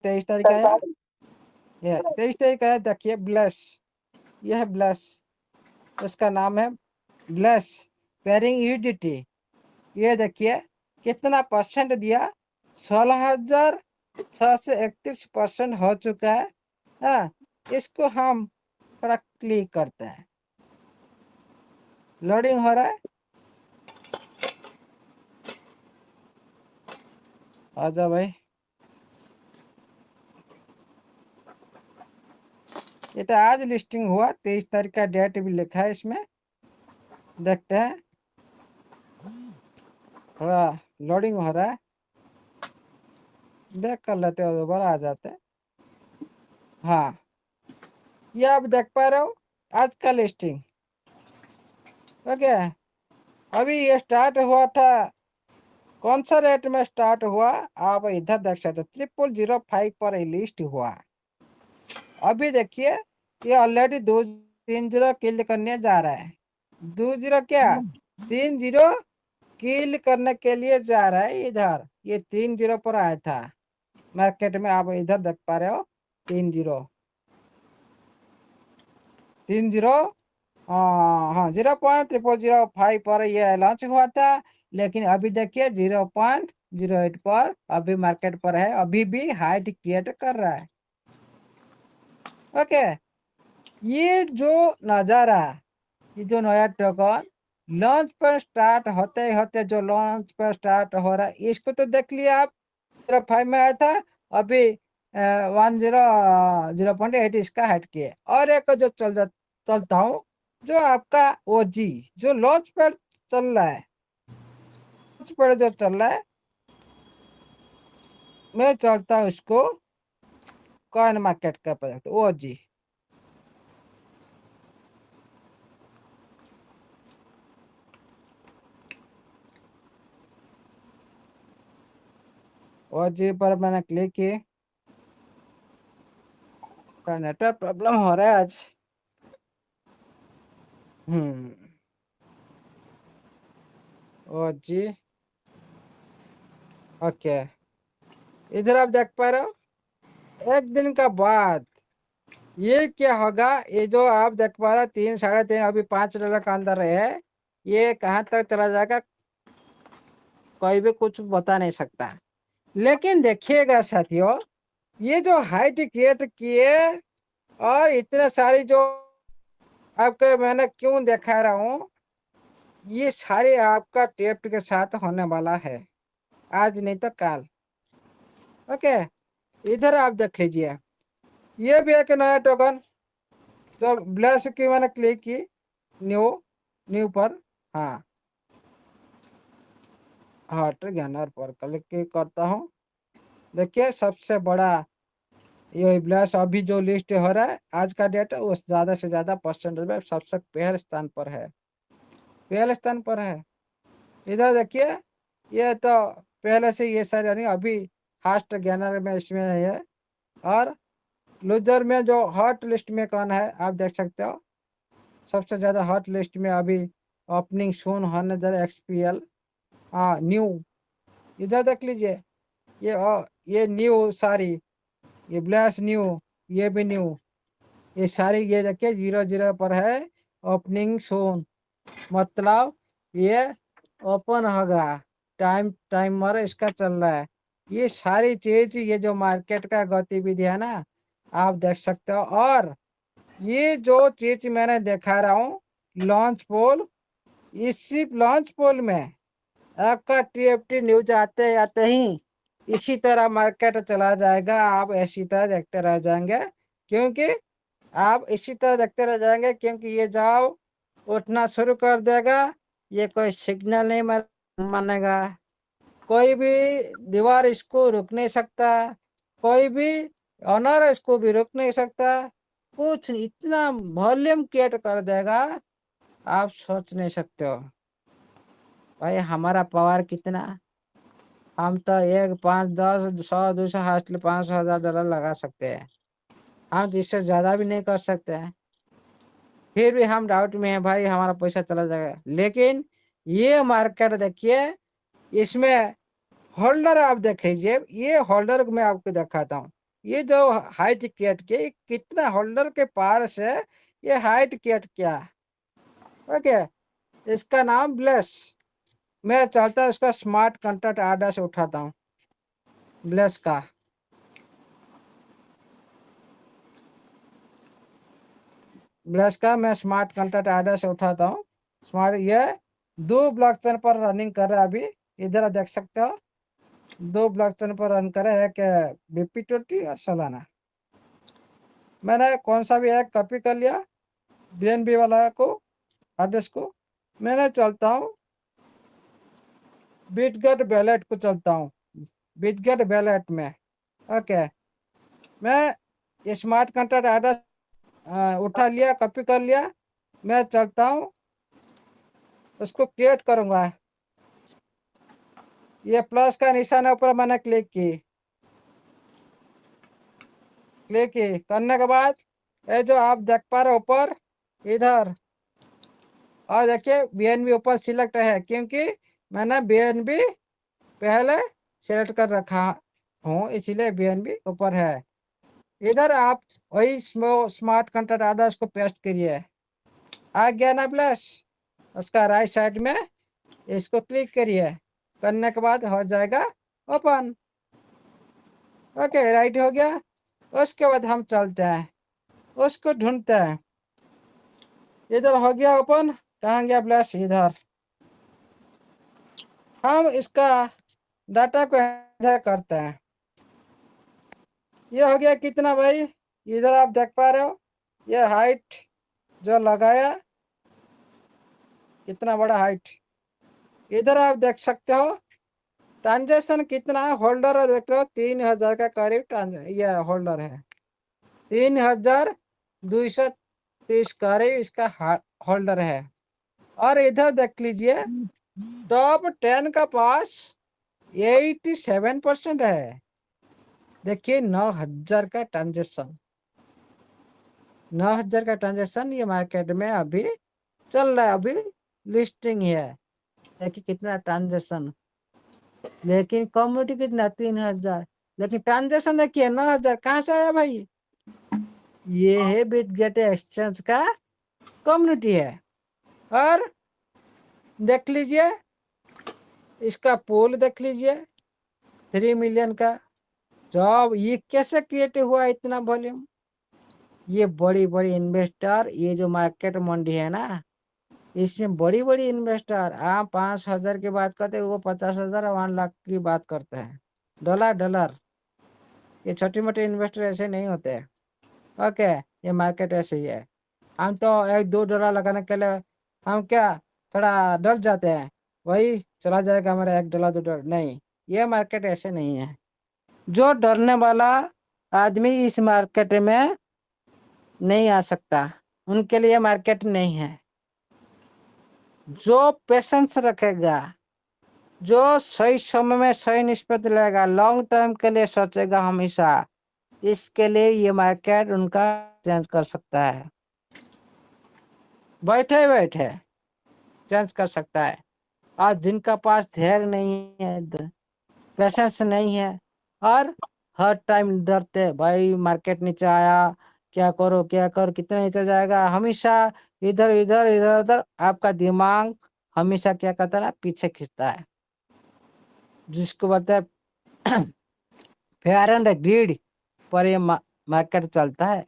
23 तारीख आया, ये 23 तारीख आया। देखिए ब्लश, ये है ब्लश, इसका नाम है ब्लश पेयरिंग यूडिटी। ये देखिए कितना परसेंट दिया, 16,631% हो चुका है। हाँ, इसको हम थोड़ा क्लिक करते हैं, लोडिंग हो रहा है। आजा भाई, ये तो आज लिस्टिंग हुआ, 23 तारीख का डेट भी लिखा है इसमें। देखते हैं, थोड़ा लोडिंग हो रहा है, बैक कर लेते हो, दोबारा आ जाते हैं। हाँ, ये आप देख पा रहे हो आज का लिस्टिंग। ओके, अभी ये स्टार्ट हुआ था, कौन सा रेट में स्टार्ट हुआ आप इधर देख सकते हो, 0005 पर लिस्ट हुआ। अभी देखिए ये ऑलरेडी 230 किल करने जा रहा है। 20 क्या, 30 किल करने के लिए जा रहा है। इधर ये 30 पर आया था मार्केट में, आप इधर देख पा रहे हो 30 30। हाँ, 0.0005 पर यह लॉन्च हुआ था, लेकिन अभी देखिए 0.08 पर अभी मार्केट पर है, अभी भी हाइट क्रिएट कर रहा है। ओके, ये जो नजारा, ये जो नया टोकन लॉन्च पर स्टार्ट होते होते, जो लॉन्च पर स्टार्ट हो रहा है, इसको तो देख लिया आप, 05 में आया था, अभी 10 0.8 इसका हट के। और एक जो चलता हूँ, जो आपका ओजी जो लॉन्च पर चल रहा है, लॉन्च पर जो चल रहा है, मैं चलता हूँ उसको कॉइन मार्केट का प्रोजेक्ट ओजी। ओजी पर मैंने क्लिक किए, नेटवर्क प्रॉब्लम हो रहा है आज। ओजी, ओके, इधर आप देख पा रहे हो, एक दिन का बाद ये क्या होगा, ये जो आप देख पा रहे हो 3 साढ़े 3 अभी $5 का अंदर है, ये कहाँ तक चला जाएगा कोई भी कुछ बता नहीं सकता। लेकिन देखिएगा साथियों, ये जो हाइट क्रिएट किए और इतने सारी जो आपके मैंने क्यों दिखा रहा हूँ, ये सारे आपका टेप्ट के साथ होने वाला है, आज नहीं तो कल। ओके, इधर आप देख लीजिए, ये भी एक नया टोकन जो ब्लैश की मैंने क्लिक की, न्यू न्यू पर, हाँ हॉट गैनर पर क्लिक करता हूँ। देखिए सबसे बड़ा ये ब्लैश अभी जो लिस्ट हो रहा है आज का डेट, वो ज़्यादा से ज़्यादा परसेंटेज में सबसे पहले स्थान पर है, पहले स्थान पर है। इधर देखिए, ये तो पहले से ये सारे नहीं, अभी फास्ट गैनर में इसमें है। और लूजर में जो हॉट लिस्ट में कौन है आप देख सकते हो, सबसे ज़्यादा हॉट लिस्ट में अभी ओपनिंग सोन होने जा रहा है XPL। हाँ न्यू, इधर देख लीजिए, ये न्यू सारी, ये ब्लैश न्यू, ये भी न्यू, ये सारी ये देखिए 00 पर है ओपनिंग सोन, मतलब ये ओपन होगा, टाइमर इसका चल रहा है। ये सारी चीज, ये जो मार्केट का गतिविधि है ना, आप देख सकते हो। और ये जो चीज मैंने दिखा रहा हूँ लॉन्च पोल, इसी लॉन्च पोल में आपका TFT न्यूज आते आते ही इसी तरह मार्केट चला जाएगा, आप इसी तरह देखते रह जाएंगे, क्योंकि आप इसी तरह देखते रह जाएंगे, क्योंकि ये जाओ उठना शुरू कर देगा, ये कोई सिग्नल नहीं मानेगा, कोई भी दीवार इसको रुक नहीं सकता, कोई भी ऑनर इसको भी रुक नहीं सकता, कुछ इतना वॉल्यूम क्रिएट कर देगा आप सोच नहीं सकते हो। भाई हमारा पावर कितना, हम तो 1 5 10 100 200 हास्ट $500,000 लगा सकते हैं, हम इससे ज़्यादा भी नहीं कर सकते हैं। फिर भी हम डाउट में हैं भाई, हमारा पैसा चला जाएगा। लेकिन ये मार्केट देखिए, इसमें होल्डर आप देख लीजिए, ये होल्डर मैं आपको दिखाता हूँ, ये जो हाइट क्रिएट की, कितना होल्डर के पार से ये हाइट क्रिएट किया। ओके, इसका नाम ब्लेस। मैं चाहता हूँ इसका स्मार्ट कॉन्ट्रैक्ट आर्डर से उठाता हूँ, ब्लेस का। ब्लेस का मैं स्मार्ट कॉन्ट्रैक्ट आर्डर से उठाता हूँ। स्मार्ट ये 2 ब्लॉकचेन पर रनिंग कर रहा है अभी, इधर देख सकते हो। 2 ब्लॉकचेन पर रन करे, एक BP20 और सोलाना। मैंने कौन सा भी एक कॉपी कर लिया BNB वाला को, एड्रेस को। मैंने चलता हूँ बिटगेट वैलेट को, चलता हूँ बिटगेट वैलेट में। ओके, मैं स्मार्ट कॉन्ट्रैक्ट एड्रेस उठा लिया, कॉपी कर लिया। मैं चलता हूँ, उसको क्रिएट करूंगा। ये प्लस का निशान है ऊपर, मैंने क्लिक की करने के बाद ये जो आप देख पा रहे हो ऊपर इधर, और देखिए BNB ऊपर सिलेक्ट है, क्योंकि मैंने BNB पहले सिलेक्ट कर रखा हूँ, इसलिए BNB ऊपर है। इधर आप वही स्मार्ट कॉन्ट्रैक्ट एड्रेस को पेस्ट करिए। आ गया ना प्लस, उसका राइट साइड में इसको क्लिक करिए। करने के बाद हो जाएगा ओपन। ओके, राइट हो गया। उसके बाद हम चलते हैं, उसको ढूंढते हैं। इधर हो गया ओपन, कहाँ गया प्लस? इधर। हम इसका डाटा को एंटर करते हैं। ये हो गया कितना भाई? इधर आप देख पा रहे हो, ये हाइट जो लगाया, कितना बड़ा हाइट। इधर आप देख सकते हो ट्रांजेक्शन कितना होल्डर है, देख रहे हो 3000 का करीब ये होल्डर है। 3230 करीब इसका होल्डर है। और इधर देख लीजिए टॉप 10 का पास 87% है। देखिए 9000 का ट्रांजेक्शन, 9000 का ट्रांजेक्शन ये मार्केट में अभी चल रहा है, अभी लिस्टिंग है। देखिए कितना ट्रांजेक्शन, लेकिन कम्युनिटी कितना 3000, लेकिन ट्रांजेक्शन देखिए 9000। कहाँ से आया भाई? ये है बिटगेट एक्सचेंज का कम्युनिटी है। और देख लीजिए इसका पोल, देख लीजिए 3 मिलियन का जॉब। ये कैसे क्रिएट हुआ इतना वॉल्यूम? ये बड़ी बड़ी इन्वेस्टर, ये जो मार्केट मंडी है ना, इसमें बड़ी बड़ी इन्वेस्टर, आप 5000 की बात करते हैं, वो 50,000 और 1 लाख की बात करते हैं। डॉलर डॉलर, ये छोटी मोटी इन्वेस्टर ऐसे नहीं होते हैं। ओके, ये मार्केट ऐसे ही है। हम तो $1-2 लगाने के लिए हम क्या थोड़ा डर जाते हैं, वही चला जाएगा हमारा $1 $2 नहीं। ये मार्केट ऐसे नहीं है। जो डरने वाला आदमी इस मार्केट में नहीं आ सकता, उनके लिए मार्केट नहीं है। जो पेशेंस रखेगा, जो सही समय में सही निष्पत्ति लेगा, लॉन्ग टर्म के लिए सोचेगा हमेशा, इसके लिए ये मार्केट उनका चेंज कर सकता है। बैठे बैठे चेंज कर सकता है। आज जिनका पास धैर्य नहीं है, पेशेंस नहीं है, और हर टाइम डरते भाई मार्केट नीचे आया, क्या करो क्या करो, कितना नीचे जाएगा, हमेशा इधर इधर इधर उधर आपका दिमाग हमेशा क्या करता है ना, पीछे खींचता है। जिसको बोलते हैं फेयर एंड ग्रीड पर ये मार्केट चलता है,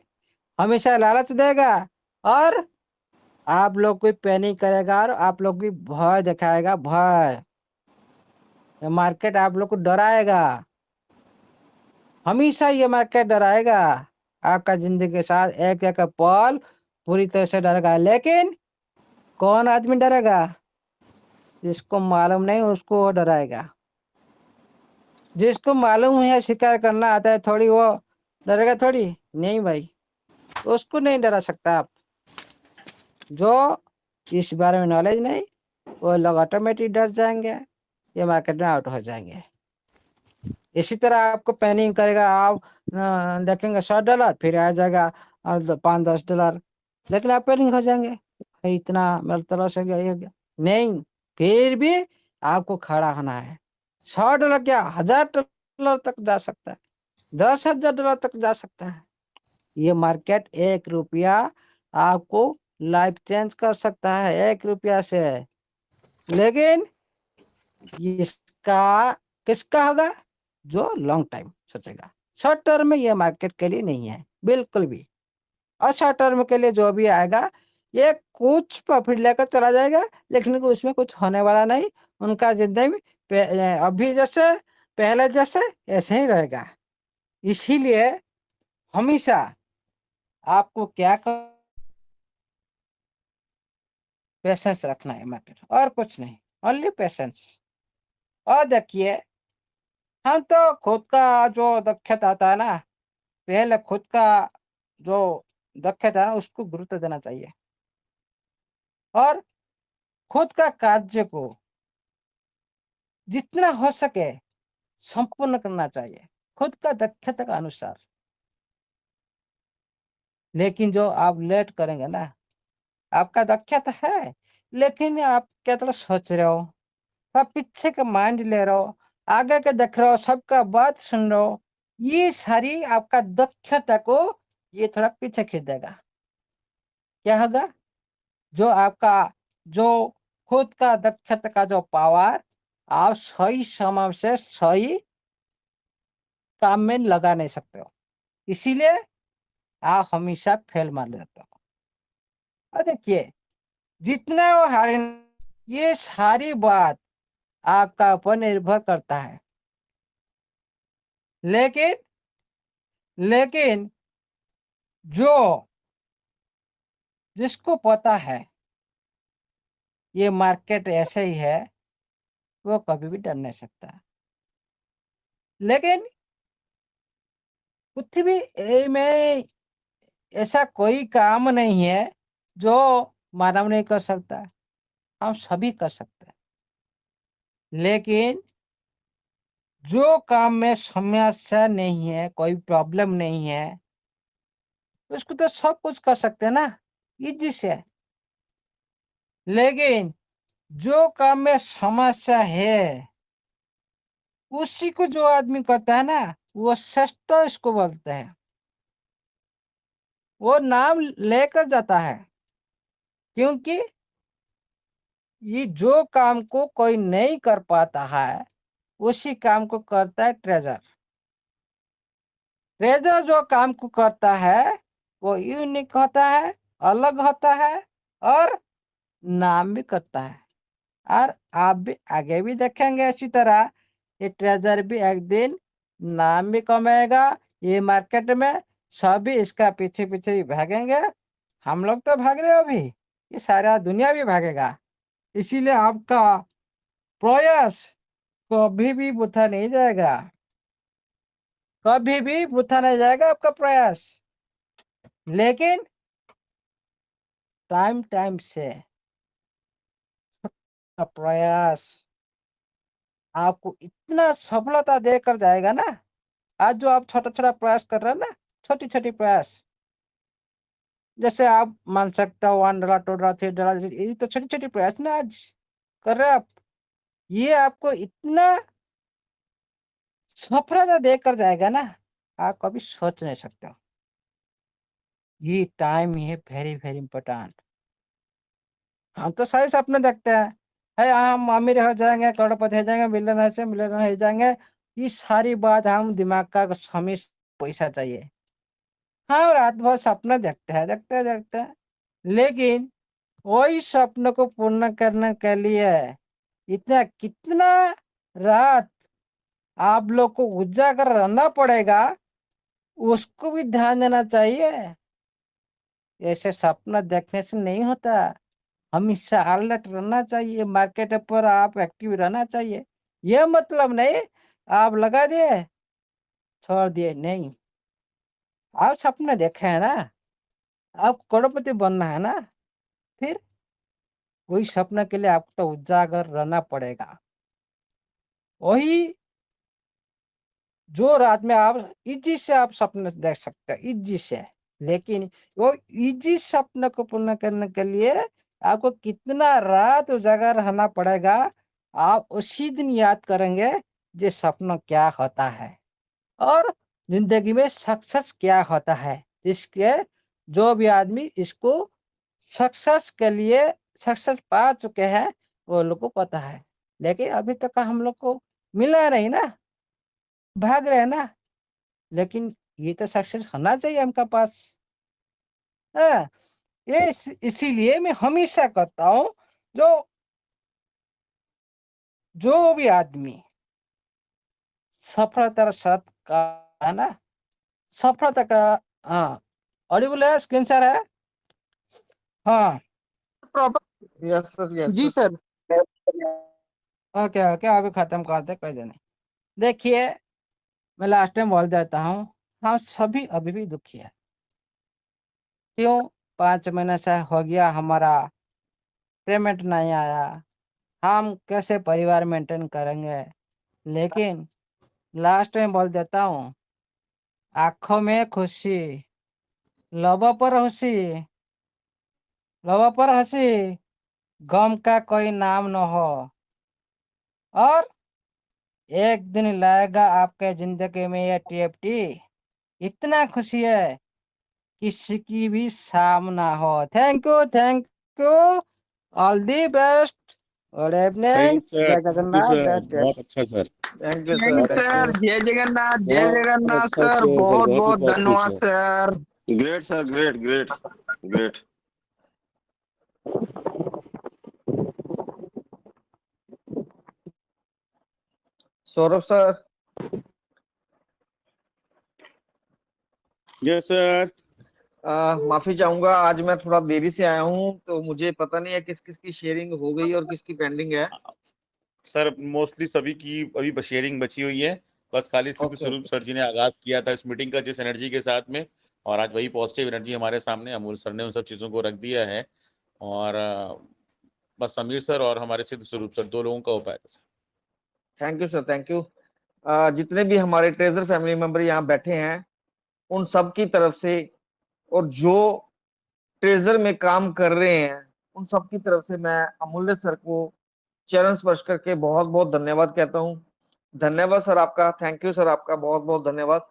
हमेशा लालच देगा और आप लोग को पैनिक करेगा और आप लोग की भय दिखाएगा। भय, ये मार्केट आप लोग को डराएगा, हमेशा ये मार्केट डराएगा। आपका जिंदगी के साथ एक एक पल पूरी तरह से डरेगा। लेकिन कौन आदमी डरेगा? जिसको मालूम नहीं उसको वो डराएगा। जिसको मालूम है शिकार करना आता है थोड़ी, वो डरेगा थोड़ी नहीं भाई, उसको नहीं डरा सकता आप। जो इस बारे में नॉलेज नहीं, वो लोग ऑटोमेटिक डर जाएंगे, ये मार्केट में आउट हो जाएंगे। इसी तरह आपको पैनिक करेगा, आप देखेंगे $100 फिर आ जाएगा 5-10 डॉलर, लेकिन आप पैनिक हो जाएंगे, भाई इतना मेरा तो लॉस हो गया, ये हो गया। नहीं, फिर भी आपको खड़ा होना है। $100 क्या $1000 तक जा सकता है। $10,000 तक जा सकता है। ये मार्केट 1 रुपया आपको लाइफ चेंज कर सकता है 1 रुपया से। लेकिन इसका किसका होगा? जो लॉन्ग टाइम सोचेगा। शॉर्ट टर्म में ये मार्केट के लिए नहीं है बिल्कुल भी। और शॉर्ट टर्म के लिए जो भी आएगा ये कुछ प्रॉफिट लेकर चला जाएगा, लेकिन उसमें कुछ होने वाला नहीं। उनका जिंदगी अभी जैसे पहले जैसे ऐसे ही रहेगा। इसीलिए हमेशा आपको क्या कर पेशेंस रखना है मैटर, और कुछ नहीं, ओनली पेशेंस। और देखिए, हम तो खुद का जो दक्षता आता है ना, पहले खुद का जो दक्षता है ना उसको गुरुत्व देना चाहिए, और खुद का कार्य को जितना हो सके संपूर्ण करना चाहिए खुद का दक्षता के अनुसार। लेकिन जो आप लेट करेंगे ना, आपका दक्षता है लेकिन आप क्या थोड़ा सोच रहे हो, आप पीछे का माइंड ले रहे हो, आगे के देख रहे हो, सबका बात सुन रहे हो, ये सारी आपका दक्षता को ये थोड़ा पीछे खींच देगा। क्या होगा? जो आपका जो खुद का दक्षता का जो पावर आप सही समय से सही काम में लगा नहीं सकते हो, इसीलिए आप हमेशा फेल मार देते हो। और देखिए, जितना वो हारे, ये सारी बात आपका ऊपर निर्भर करता है। लेकिन लेकिन जो जिसको पता है ये मार्केट ऐसे ही है, वो कभी भी डर नहीं सकता। लेकिन पृथ्वी में ऐसा कोई काम नहीं है जो मानव नहीं कर सकता, हम सभी कर सकते हैं। लेकिन जो काम में समस्या नहीं है, कोई प्रॉब्लम नहीं है, उसको तो सब कुछ कर सकते हैं ना, इजी से। लेकिन जो काम में समस्या है उसी को जो आदमी करता है ना, वो श्रेष्ठ इसको बोलते हैं। वो नाम लेकर जाता है, क्योंकि ये जो काम को कोई नहीं कर पाता है उसी काम को करता है ट्रेजर। ट्रेजर जो काम को करता है वो यूनिक होता है, अलग होता है, और नाम भी करता है। और आप भी आगे भी देखेंगे इसी तरह ये ट्रेजर भी एक दिन नाम भी कमाएगा। ये मार्केट में सभी इसका पीछे पीछे ही भागेंगे। हम लोग तो भाग रहे हो अभी, ये सारा दुनिया भी भागेगा। इसीलिए आपका प्रयास कभी भी वृथा नहीं जाएगा, कभी भी वृथा नहीं जाएगा आपका प्रयास। लेकिन टाइम टाइम से प्रयास आपको इतना सफलता देकर जाएगा ना। आज जो आप छोटा छोटा प्रयास कर रहे हैं ना, छोटी छोटी प्रयास, जैसे आप मान सकते हो $1 $2 $3, ये तो छोटी छोटी प्रयास ना आज कर रहे हैं आप। ये आपको इतना सफलता देकर जाएगा ना, आप कभी सोच नहीं सकते हो। ये टाइम ही है वेरी वेरी इंपॉर्टेंट। हम तो सारे सपने देखते हैं, है हम अमीर हो जाएंगे, करोड़पति हो जाएंगे, मिलियनर हो जाएंगे। ये सारी बात हम दिमाग का हमें पैसा चाहिए। हाँ, रात भर सपना देखते हैं। लेकिन वही स्वप्न को पूर्ण करने के लिए इतना कितना रात आप लोग को उजागर रहना पड़ेगा, उसको भी ध्यान देना चाहिए। ऐसे सपना देखने से नहीं होता, हमेशा अलर्ट रहना चाहिए, मार्केट पर आप एक्टिव रहना चाहिए। ये मतलब नहीं आप लगा दिए छोड़ दिए, नहीं। आप सपने देखे है ना, आप करोड़पति बनना है ना, फिर वही सपना के लिए आपको तो उजागर रहना पड़ेगा। वही जो रात में आप इजी से आप सपने देख सकते हैं, इजी से। लेकिन वो इजी सपने को पूर्ण करने के लिए आपको कितना रात उजागर रहना पड़ेगा, आप उसी दिन याद करेंगे ये सपना क्या होता है। और जिंदगी में सक्सेस क्या होता है, जिसके जो भी आदमी इसको सक्सेस के लिए सक्सेस पा चुके हैं वो लोग को पता है, लेकिन अभी तक का हम लोग को मिला नहीं ना, भाग रहे हैं ना। लेकिन ये तो सक्सेस होना चाहिए हमका पास। हाँ, ये इसीलिए मैं हमेशा कहता हूँ, जो जो भी आदमी सफलता साथ का है ना, सफलता का, हाँ, ऑडिबल है, स्क्रीन शेयर है, हाँ प्रॉपर, यस सर जी सर। ओके ओके, अभी खत्म करते कोई देर नहीं। देखिए, मैं लास्ट टाइम बोल देता हूँ, हम सभी अभी भी दुखी है। क्यों? 5 महीने से हो गया, हमारा पेमेंट नहीं आया, हम कैसे परिवार मेंटेन करेंगे। लेकिन लास्ट टाइम बोल देता हूँ, आंखों में खुशी, लबों पर हंसी, लबों पर हंसी, गम का कोई नाम न हो। और एक दिन लाएगा आपके जिंदगी में ये टीएफटी, इतना खुशी है किसी की भी सामना हो। Thank you, thank you, all the best, good thank evening, you sir, जय थैंक यू जगन्नाथ, सर, जय श्री। बहुत अच्छा sir, thank you thank sir, sir, thank जय जगन्नाथ, जय बहुत जगन्नाथ अच्छा सर, सर, बहुत बहुत ही बहुत बहुत खुश धन्यवाद है। Sir. Great sir, great great great. Saurabh sir. Yes sir. माफी चाहूंगा, आज मैं थोड़ा देरी से आया हूँ, तो मुझे पता नहीं है किस किस की शेयरिंग हो गई और किसकी पेंडिंग है। सर मोस्टली सभी की अभी शेयरिंग बची हुई है, बस खाली सिद्ध ओके स्वरूप ओके। सर जी ने आगाज किया था इस मीटिंग का जिस एनर्जी के साथ में, और आज वही पॉजिटिव एनर्जी हमारे सामने अमूल सर ने उन सब चीजों को रख दिया है। और बस समीर सर और हमारे सिद्ध स्वरूप सर, 2 लोगों का उपाय था sir. Thank you sir, thank you. जितने भी हमारे ट्रेजर फैमिली मेंबर यहाँ बैठे हैं, उन सब की तरफ से, और जो ट्रेजर में काम कर रहे हैं, उन सब की तरफ से मैं अमूल्य सर को चरण स्पर्श करके बहुत बहुत धन्यवाद कहता हूँ। धन्यवाद सर आपका, थैंक यू सर आपका, बहुत बहुत धन्यवाद।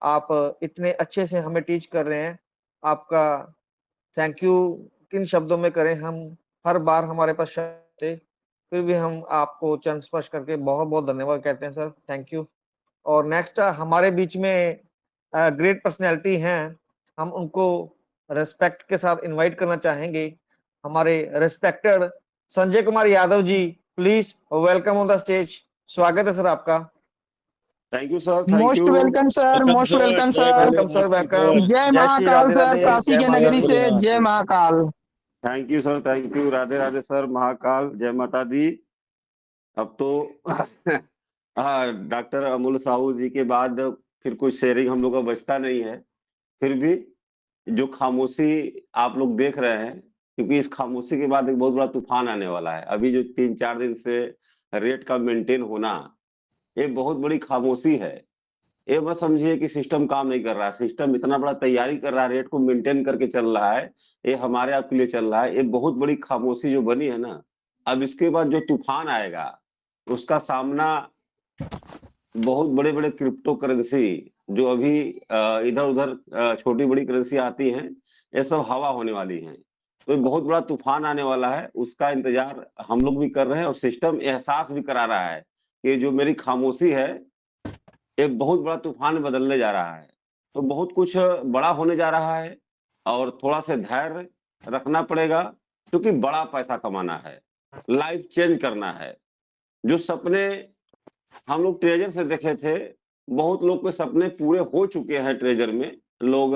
आप इतने अच्छे से हमें टीच कर रहे हैं, आपका थैंक यू किन शब्दों में करें हम। हर बार हमारे पास शब्द थे, फिर भी हम आपको चरण स्पर्श करके बहुत बहुत धन्यवाद कहते हैं सर, थैंक यू। और नेक्स्ट हमारे बीच में ग्रेट पर्सनैलिटी हैं, हम उनको रेस्पेक्ट के साथ इनवाइट करना चाहेंगे। हमारे respected Sanjay Kumar Yadav ji, please welcome on the stage. स्वागत है सर आपका। Thank you sir, thank most you. Welcome sir, welcome most sir, welcome जय sir. Welcome sir, Bholenath welcome. Sir. जय जय श्री महाकाल राधे सर, राधे, काशी जय के माता नगरी दी। से जय Mahakal. Thank you sir, thank you, Radhe Radhe sir, Mahakal, जय माता दी। अब तो हाँ, डॉक्टर अमूल साहू जी के बाद फिर कुछ शेयरिंग हम लोग का बचता नहीं है। फिर भी जो खामोशी आप लोग देख रहे हैं, क्योंकि इस खामोशी के बाद एक बहुत बड़ा तूफान आने वाला है। अभी जो 3-4 दिन से रेट का मेंटेन होना, ये बहुत बड़ी खामोशी है। ये मत समझिए कि सिस्टम काम नहीं कर रहा है, सिस्टम इतना बड़ा तैयारी कर रहा है, रेट को मेंटेन करके चल रहा है। ये हमारे आपके लिए चल रहा है। ये बहुत बड़ी खामोशी जो बनी है ना, अब इसके बाद जो तूफान आएगा उसका सामना बहुत बड़े बड़े क्रिप्टो करेंसी, जो अभी इधर उधर छोटी बड़ी करेंसी आती हैं, ये सब हवा होने वाली हैं। तो ये बहुत बड़ा तूफान आने वाला है, उसका इंतजार हम लोग भी कर रहे हैं, और सिस्टम एहसास भी करा रहा है कि जो मेरी खामोशी है, एक बहुत बड़ा तूफान में बदलने जा रहा है। तो बहुत कुछ बड़ा होने जा रहा है, और थोड़ा सा धैर्य रखना पड़ेगा, क्योंकि बड़ा पैसा कमाना है, लाइफ चेंज करना है। जो सपने हम लोग ट्रेजर से देखे थे, बहुत लोग के सपने पूरे हो चुके हैं ट्रेजर में। लोग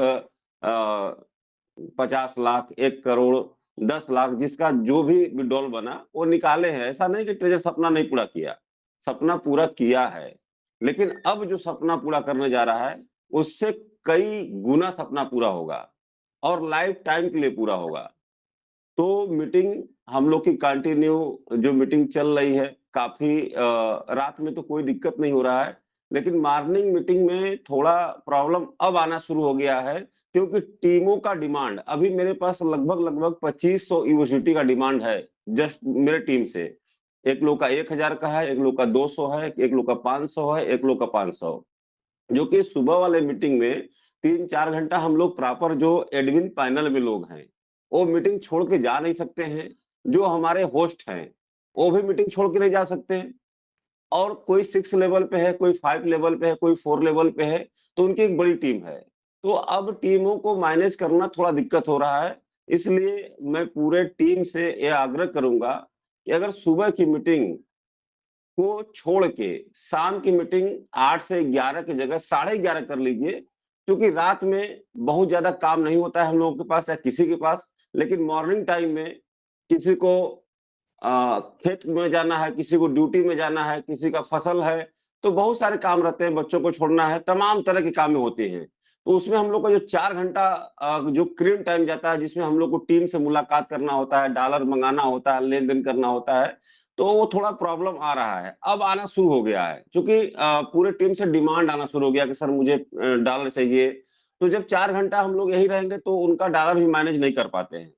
50 लाख, 1 करोड़, 10 लाख, जिसका जो भी विड्रॉल बना वो निकाले हैं। ऐसा नहीं कि ट्रेजर सपना नहीं पूरा किया, सपना पूरा किया है। लेकिन अब जो सपना पूरा करने जा रहा है, उससे कई गुना सपना पूरा होगा, और लाइफ टाइम के लिए पूरा होगा। तो मीटिंग हम लोग की कंटिन्यू जो मीटिंग चल रही है, काफी रात में तो कोई दिक्कत नहीं हो रहा है, लेकिन मॉर्निंग मीटिंग में थोड़ा प्रॉब्लम अब आना शुरू हो गया है, क्योंकि टीमों का डिमांड, अभी मेरे पास लगभग लगभग 2500 यूनिवर्सिटी का डिमांड है, जस्ट मेरे टीम से। एक लोग का 1000 का है, एक लोग का 200 है, एक लोग का 500 है, एक लोग का 500। जो कि सुबह वाले मीटिंग में 3-4 घंटा हम लोग प्रॉपर जो एडमिन पैनल में लोग हैं, वो मीटिंग छोड़ के जा नहीं सकते हैं। जो हमारे होस्ट हैं, वो भी मीटिंग छोड़ के नहीं जा सकते हैं। और कोई 6 लेवल पे है, कोई 5 लेवल पे है, कोई 4 लेवल पे है, तो उनकी एक बड़ी टीम है। तो अब टीमों को मैनेज करना थोड़ा दिक्कत हो रहा है, इसलिए मैं पूरे टीम से ये आग्रह करूँगा कि अगर सुबह की मीटिंग को छोड़ के शाम की मीटिंग 8 से 11 की जगह साढ़े 11 कर लीजिए, क्योंकि रात में बहुत ज़्यादा काम नहीं होता है हम लोगों के पास या किसी के पास, लेकिन मॉर्निंग टाइम में किसी को खेत में जाना है, किसी को ड्यूटी में जाना है, किसी का फसल है, तो बहुत सारे काम रहते हैं, बच्चों को छोड़ना है, तमाम तरह के काम होते हैं। तो उसमें हम लोग का जो 4 घंटा जो स्क्रीन टाइम जाता है, जिसमें हम लोग को टीम से मुलाकात करना होता है, डॉलर मँगाना होता है, लेन-देन करना होता है, तो वो थोड़ा प्रॉब्लम आ रहा है। अब आना शुरू हो गया है, क्योंकि पूरे टीम से डिमांड आना शुरू हो गया कि सर मुझे डॉलर चाहिए। तो जब 4 घंटा हम लोग यहीं रहेंगे, तो उनका डॉलर भी मैनेज नहीं कर पाते हैं।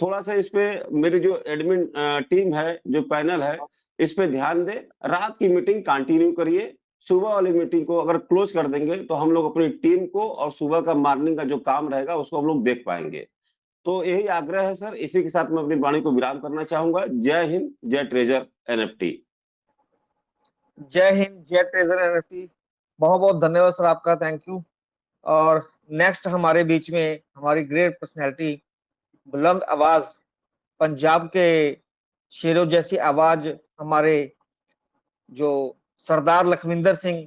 थोड़ा-सा इस पे मेरी जो एडमिन टीम है, जो पैनल है, इस पे ध्यान दें। रात की मीटिंग कंटिन्यू करिए, सुबह वाली मीटिंग को अगर क्लोज़ कर देंगे, तो हम लोग अपनी टीम को और सुबह का मॉर्निंग का जो काम रहेगा, उसको हम लोग देख पाएँगे। तो यही आग्रह है सर, इसी के साथ मैं अपनी वाणी को विराम करना चाहूँगा। जय हिंद, जय ट्रेज़र एनएफटी। जय हिंद, जय ट्रेजर एनएफटी। बहुत-बहुत धन्यवाद सर आपका, थैंक यू। और नेक्स्ट हमारे बीच में हमारी ग्रेट पर्सनैलिटी, बुलंद आवाज़, पंजाब के शेरों जैसी आवाज़ हमारे जो Sardar Lakhwinder Singh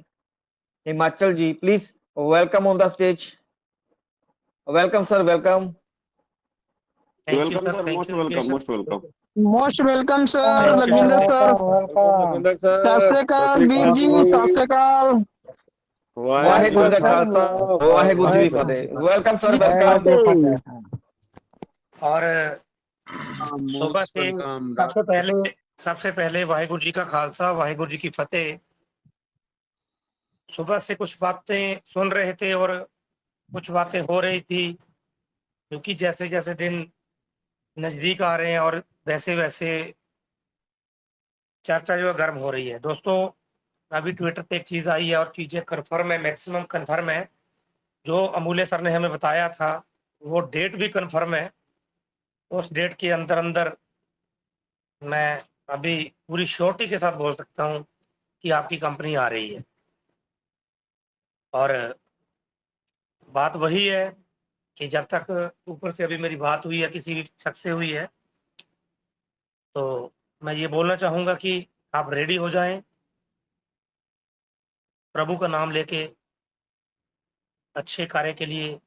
Himachal ji, please welcome on the stage. Welcome sir, welcome. Thank you welcome sir, sir, thank most you welcome, invitation. Most welcome. Most welcome sir thank you Lakhwinder sir. Welcome Lakhwinder Sat Sri अकाल वीर जी, सत श्री अकाल। वाहेगुरु जी का खालसा, वाहेगुरु जी की फतेह। Welcome sir, welcome. और सुबह मोस्ट से welcome सबसे पहले वाहेगुरु जी का खालसा, वाहेगुरु जी की फतेह। सुबह से कुछ बातें सुन रहे थे और कुछ बातें हो रही थी, क्योंकि जैसे-जैसे दिन नज़दीक आ रहे हैं और वैसे-वैसे चर्चा जो है गर्म हो रही है। दोस्तों, अभी ट्विटर पे एक चीज़ आई है और चीज़ें कन्फर्म है, मैक्सिमम कन्फर्म है। जो अमूल्य सर ने हमें बताया था, वो डेट भी कन्फर्म है। उस डेट के अंदर-अंदर मैं अभी पूरी श्योरिटी के साथ बोल सकता हूँ कि आपकी कंपनी आ रही है। और बात वही है कि जब तक ऊपर से अभी मेरी बात हुई है, किसी भी शख्स से हुई है, तो मैं ये बोलना चाहूँगा कि आप रेडी हो जाएँ। प्रभु का नाम लेके अच्छे कार्य के लिए,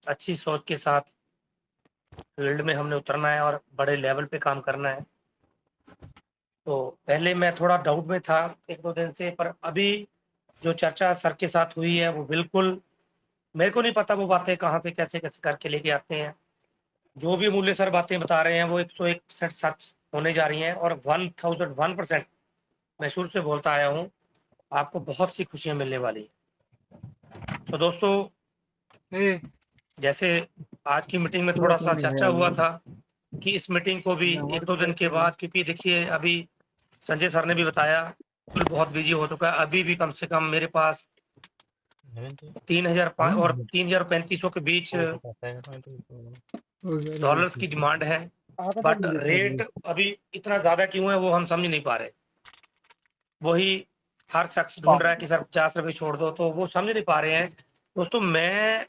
अच्छी सोच के साथ फील्ड में हमने उतरना है और बड़े लेवल पे काम करना है। तो पहले मैं थोड़ा डाउट में था 1-2 दिन से, पर अभी जो चर्चा सर के साथ हुई है, वो बिल्कुल मेरे को नहीं पता वो बातें कहाँ से कैसे-कैसे करके लेके आते हैं। जो भी अमूल्य सर बातें बता रहे हैं, वो 101% सच होने जा रही हैं और 1001% मैं शुरू से बोलता आया हूँ, आपको बहुत सी खुशियाँ मिलने वाली हैं। तो दोस्तों, जैसे आज की मीटिंग में थोड़ा-सा चर्चा हुआ था कि इस मीटिंग को भी 1-2 दिन के बाद, क्योंकि देखिए अभी संजय सर ने भी बताया, शेड्यूल बहुत बिज़ी हो चुका है। अभी भी कम से कम मेरे पास 3000 और 3000-3500 के बीच डॉलर्स की डिमांड है, बट रेट अभी इतना ज़्यादा क्यों है, वो हम समझ नहीं पा रहे। वही हर शख्स ढूँढ रहा है कि सर ₹50 छोड़ दो, तो वो समझ नहीं पा रहे हैं। दोस्तों, मैं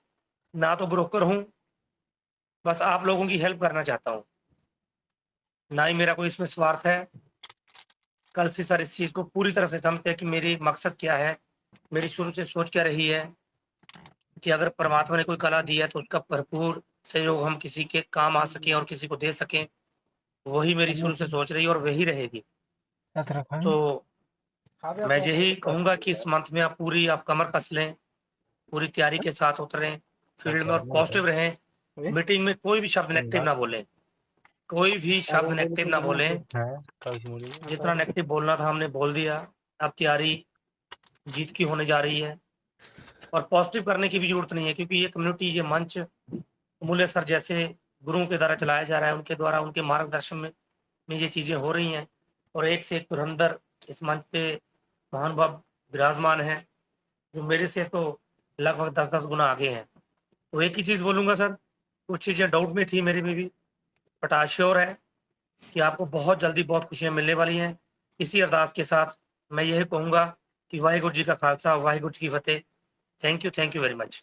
ना तो ब्रोकर हूँ, बस आप लोगों की हेल्प करना चाहता हूँ। ना ही मेरा कोई इसमें स्वार्थ है। कल से सर इस चीज़ को पूरी तरह से समझते हैं कि मेरी मकसद क्या है, मेरी शुरू से सोच क्या रही है कि अगर परमात्मा ने कोई कला दी है, तो उसका भरपूर सहयोग हम किसी के काम आ सकें और किसी को दे सकें। वही मेरी शुरू से सोच रही है और वही रहेगी। तो मैं यही कहूँगा कि इस मंथ में आप कमर कस लें, पूरी तैयारी के साथ उतरें फील्ड में और पॉजिटिव रहें। मीटिंग में कोई भी शब्द नेगेटिव ना बोलें, कोई भी शब्द नेगेटिव ना बोलें। जितना नेगेटिव बोलना था हमने बोल दिया। अब तैयारी जीत की होने जा रही है और पॉजिटिव करने की भी ज़रूरत नहीं है, क्योंकि ये कम्युनिटी, ये मंच अमूल्य सर जैसे गुरुओं के द्वारा चलाया जा रहा है। उनके द्वारा, उनके मार्गदर्शन में ये चीज़ें हो रही हैं और एक से एक धुरंधर इस मंच पे महानुभाव विराजमान हैं, जो मेरे से तो लगभग 10-10 गुना आगे हैं। तो एक ही चीज़ बोलूँगा सर, कुछ चीज़ें डाउट में थी मेरे में भी, बट श्योर है कि आपको बहुत जल्दी बहुत खुशियाँ मिलने वाली हैं। इसी अरदास के साथ मैं यही कहूँगा कि वाहिगुरु जी का खालसा, वाहिगुरु जी की फतेह। Thank you very much.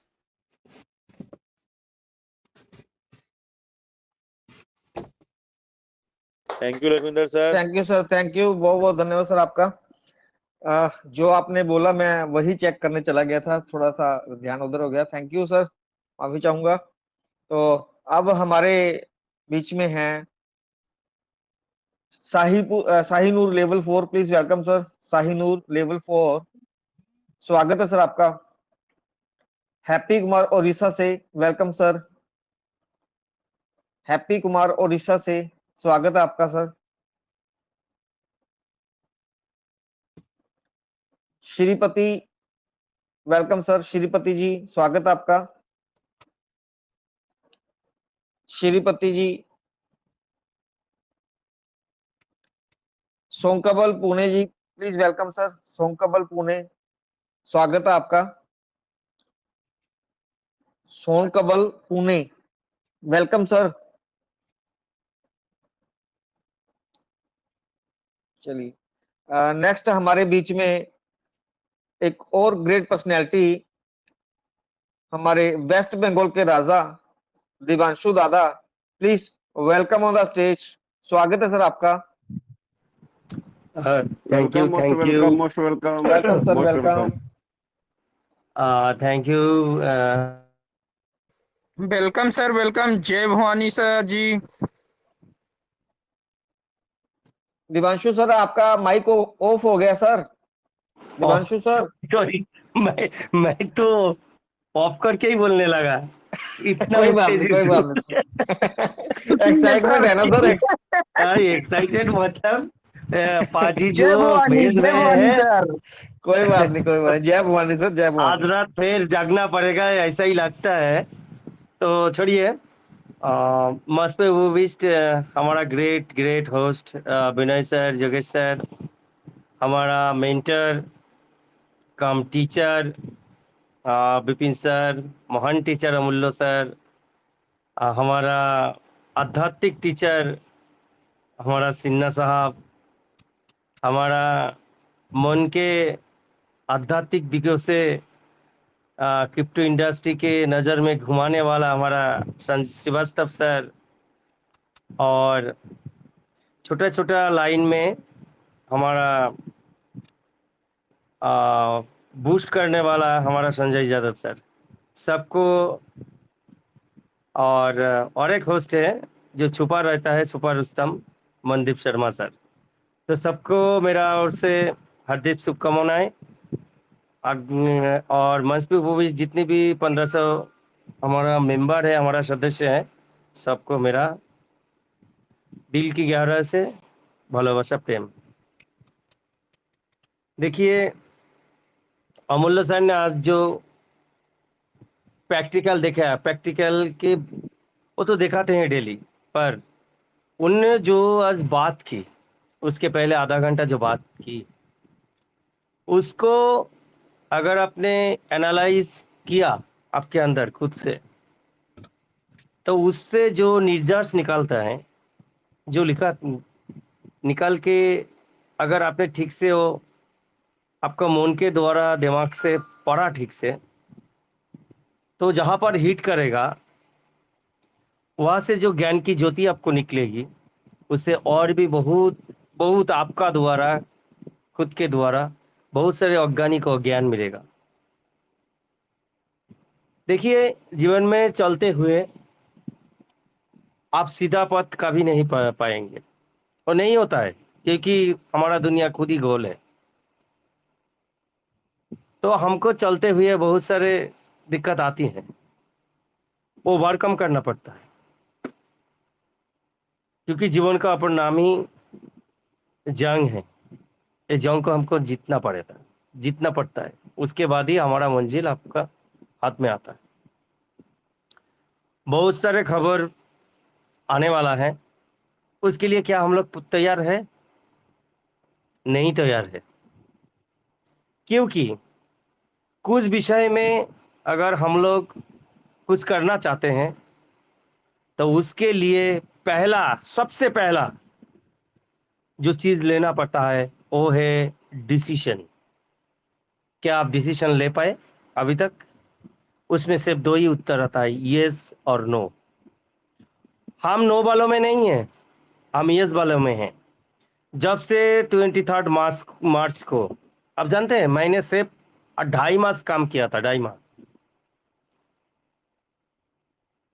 Thank you Lakhwinder sir. Thank you sir, thank you, बहुत बहुत धन्यवाद सर आपका। जो आपने बोला मैं वही चेक करने चला गया था, थोड़ा सा ध्यान उधर हो गया। थैंक यू सर, माफी चाहूंगा। तो अब हमारे बीच में है Shahinoor level 4, please welcome sir. Shahinoor level 4, स्वागत है सर आपका। हैप्पी कुमार ओडिशा से वेलकम सर। हैप्पी कुमार ओडिशा से स्वागत है आपका sir. Shripati welcome sir. Shripati ji स्वागत है आपका। Shripati ji. Sonkabal Pune ji please welcome sir. Sonkabal Pune स्वागत है आपका। Sonkabal Pune welcome sir. चलिए नेक्स्ट हमारे बीच में एक और ग्रेट पर्सनैलिटी, हमारे वेस्ट बंगाल के राजा दिवांशु दादा, please welcome on the stage. स्वागत है सर आपका। Thank you, most thank welcome, you, most welcome, welcome sir, most welcome. Welcome. Thank you. Welcome sir, welcome. जय भवानी सर जी। दिवांशु सर आपका माइक ऑफ हो गया सर। दिवांशु सर। सॉरी, मैं तो of करके ही बोलने लगा, इतना कोई बात नहीं, उत्तेजित कोई बात हूँ। नहीं सर। एक्साइटमेंट है ना सर। एक्साइटेड मतलब पाजी जो जय भवानी, भेज जय रहे भवानी हैं, सर। कोई बात नहीं, कोई बात नहीं। जय भवानी सर, जय आज भवानी। रात फिर जागना पड़ेगा ऐसा ही लगता है। तो छोड़िए, मस्ट पे वो विस्ट हमारा ग्रेट ग्रेट होस्ट विनय सर, योगेश सर, हमारा मेंटर कम टीचर विपिन सर, महान टीचर अमूल्य सर, हमारा आध्यात्मिक टीचर हमारा सिन्हा साहब, हमारा मन के आध्यात्मिक दिगों से क्रिप्टो इंडस्ट्री के नज़र में घुमाने वाला हमारा संजय श्रीवास्तव सर, और छोटा छोटा लाइन में हमारा बूस्ट करने वाला हमारा संजय यादव सर, सबको। और एक होस्ट है जो छुपा रहता है, छुपा रुस्तम, मनदीप शर्मा सर। तो सबको मेरा ओर से हार्दिक शुभकामनाएं। और मंच पे वो भी जितने भी 1500 हमारा मेंबर है, हमारा सदस्य है, सबको मेरा दिल की गहराई से भालोबासा प्रेम। देखिए, अमूल्य सर ने आज जो प्रैक्टिकल देखा है, प्रैक्टिकल के वो तो दिखाते हैं डेली, पर उनने जो आज बात की, उसके पहले आधा घंटा जो बात की, उसको अगर आपने एनालाइज किया आपके अंदर खुद से, तो उससे जो निष्कर्ष निकलता है, जो लिखा निकल के, अगर आपने ठीक से वो आपका मन के द्वारा दिमाग से पढ़ा ठीक से, तो जहाँ पर हिट करेगा वहाँ से जो ज्ञान की ज्योति आपको निकलेगी, उससे और भी बहुत बहुत आपका द्वारा, खुद के द्वारा बहुत सारे अज्ञानी को ज्ञान मिलेगा। देखिए, जीवन में चलते हुए आप सीधा पथ कभी नहीं पाएंगे, और नहीं होता है, क्योंकि हमारा दुनिया खुद ही गोल है। तो हमको चलते हुए बहुत सारे दिक्कत आती हैं, वो ओवरकम करना पड़ता है, क्योंकि जीवन का अपन नाम ही जंग है। इस जंग को हमको जीतना पड़ता है, उसके बाद ही हमारा मंजिल आपका हाथ में आता है। बहुत सारे खबर आने वाला है, उसके लिए क्या हम लोग तैयार है? नहीं तैयार है, क्योंकि कुछ विषय में अगर हम लोग कुछ करना चाहते हैं तो उसके लिए सबसे पहला जो चीज लेना पड़ता है वो है डिसीजन। क्या आप डिसीजन ले पाए अभी तक? उसमें सिर्फ दो ही उत्तर आता है, यस और नो। हम नो वालों में नहीं हैं, हम यस वालों में हैं। जब से 23 मार्च को, आप जानते हैं मैंने सिर्फ 2.5 मास काम किया था, 2.5 मास।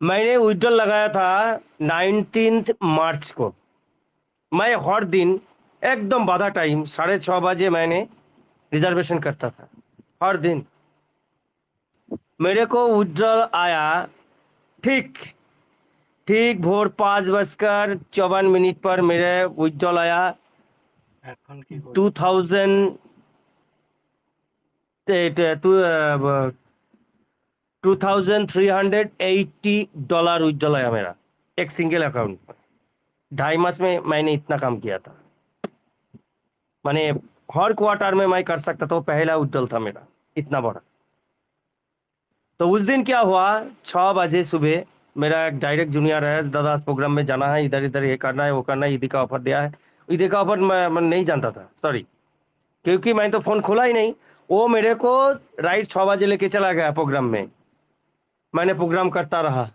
मैंने विड्रॉल लगाया था 19 मार्च को। मैं हर दिन एकदम बाधा टाइम 6:30 बजे मैंने रिजर्वेशन करता था हर दिन। मेरे को विड्रॉल आया ठीक ठीक भोर 5:54 पर मेरे विड्रॉल आया 2380 डॉलर विड्रॉल आया मेरा एक सिंगल अकाउंट में। 2.5 मास में मैंने इतना काम किया था। मैंने हर क्वार्टर में मैं कर सकता था, वो पहला विड्रॉल था मेरा इतना बड़ा। तो उस दिन क्या हुआ, 6 बजे सुबह मेरा एक डायरेक्ट जूनियर है, दादा प्रोग्राम में जाना है, इधर इधर ये करना है वो करना है, ईदी का ऑफर दिया है। ईदी का ऑफर मैं नहीं जानता था, सॉरी, क्योंकि मैं तो फोन खोला ही नहीं। वो मेरे को राइट 6 बजे लेके चला गया प्रोग्राम में। मैंने प्रोग्राम करता रहा।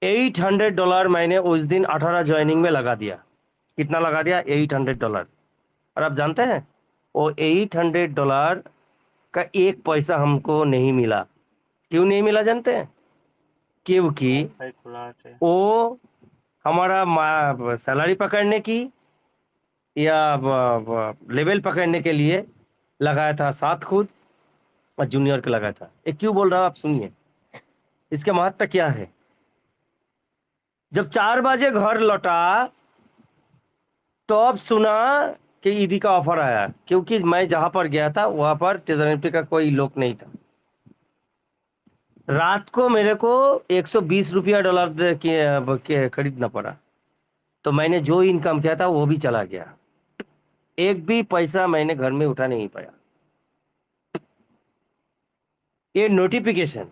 $800 मैंने उस दिन 18 ज्वाइनिंग में लगा दिया। कितना लगा दिया? $800। और आप जानते हैं वो $800 का एक पैसा हमको नहीं मिला। क्यों नहीं मिला जानते हैं? क्योंकि वो हमारा सैलरी पकड़ने की या लेवल पकड़ने के लिए लगाया था साथ खुद, और जूनियर को लगाया था। ये क्यों बोल रहा हूँ आप सुनिए, इसके महत्व क्या है। जब 4 बजे घर लौटा तो अब सुना कि ईदी का ऑफर आया, क्योंकि मैं जहां पर गया था वहां पर ट्रेजरी का कोई लोग नहीं था। रात को मेरे को $120 के खरीदना पड़ा। तो मैंने जो इनकम किया था वो भी चला गया, एक भी पैसा मैंने घर में उठा नहीं पाया। ये नोटिफिकेशन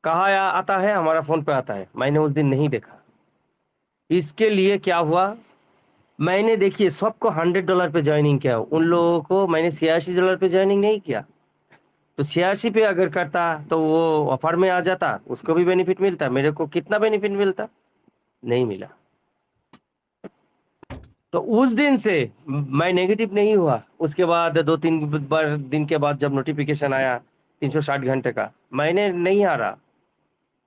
कहाँ आता है? हमारा फोन पे आता है। मैंने उस दिन नहीं देखा। इसके लिए क्या हुआ, मैंने देखिए सबको $100 पे ज्वाइनिंग किया, उन लोगों को मैंने $86 पे ज्वाइनिंग नहीं किया। तो 86 पे अगर करता तो वो ऑफर में आ जाता, उसको भी बेनिफिट मिलता। मेरे को कितना बेनिफिट मिलता? नहीं मिला। तो उस दिन से मैं नेगेटिव नहीं हुआ। उसके बाद 2-3 दिन के बाद जब नोटिफिकेशन आया 360 घंटे का, मैंने नहीं हारा,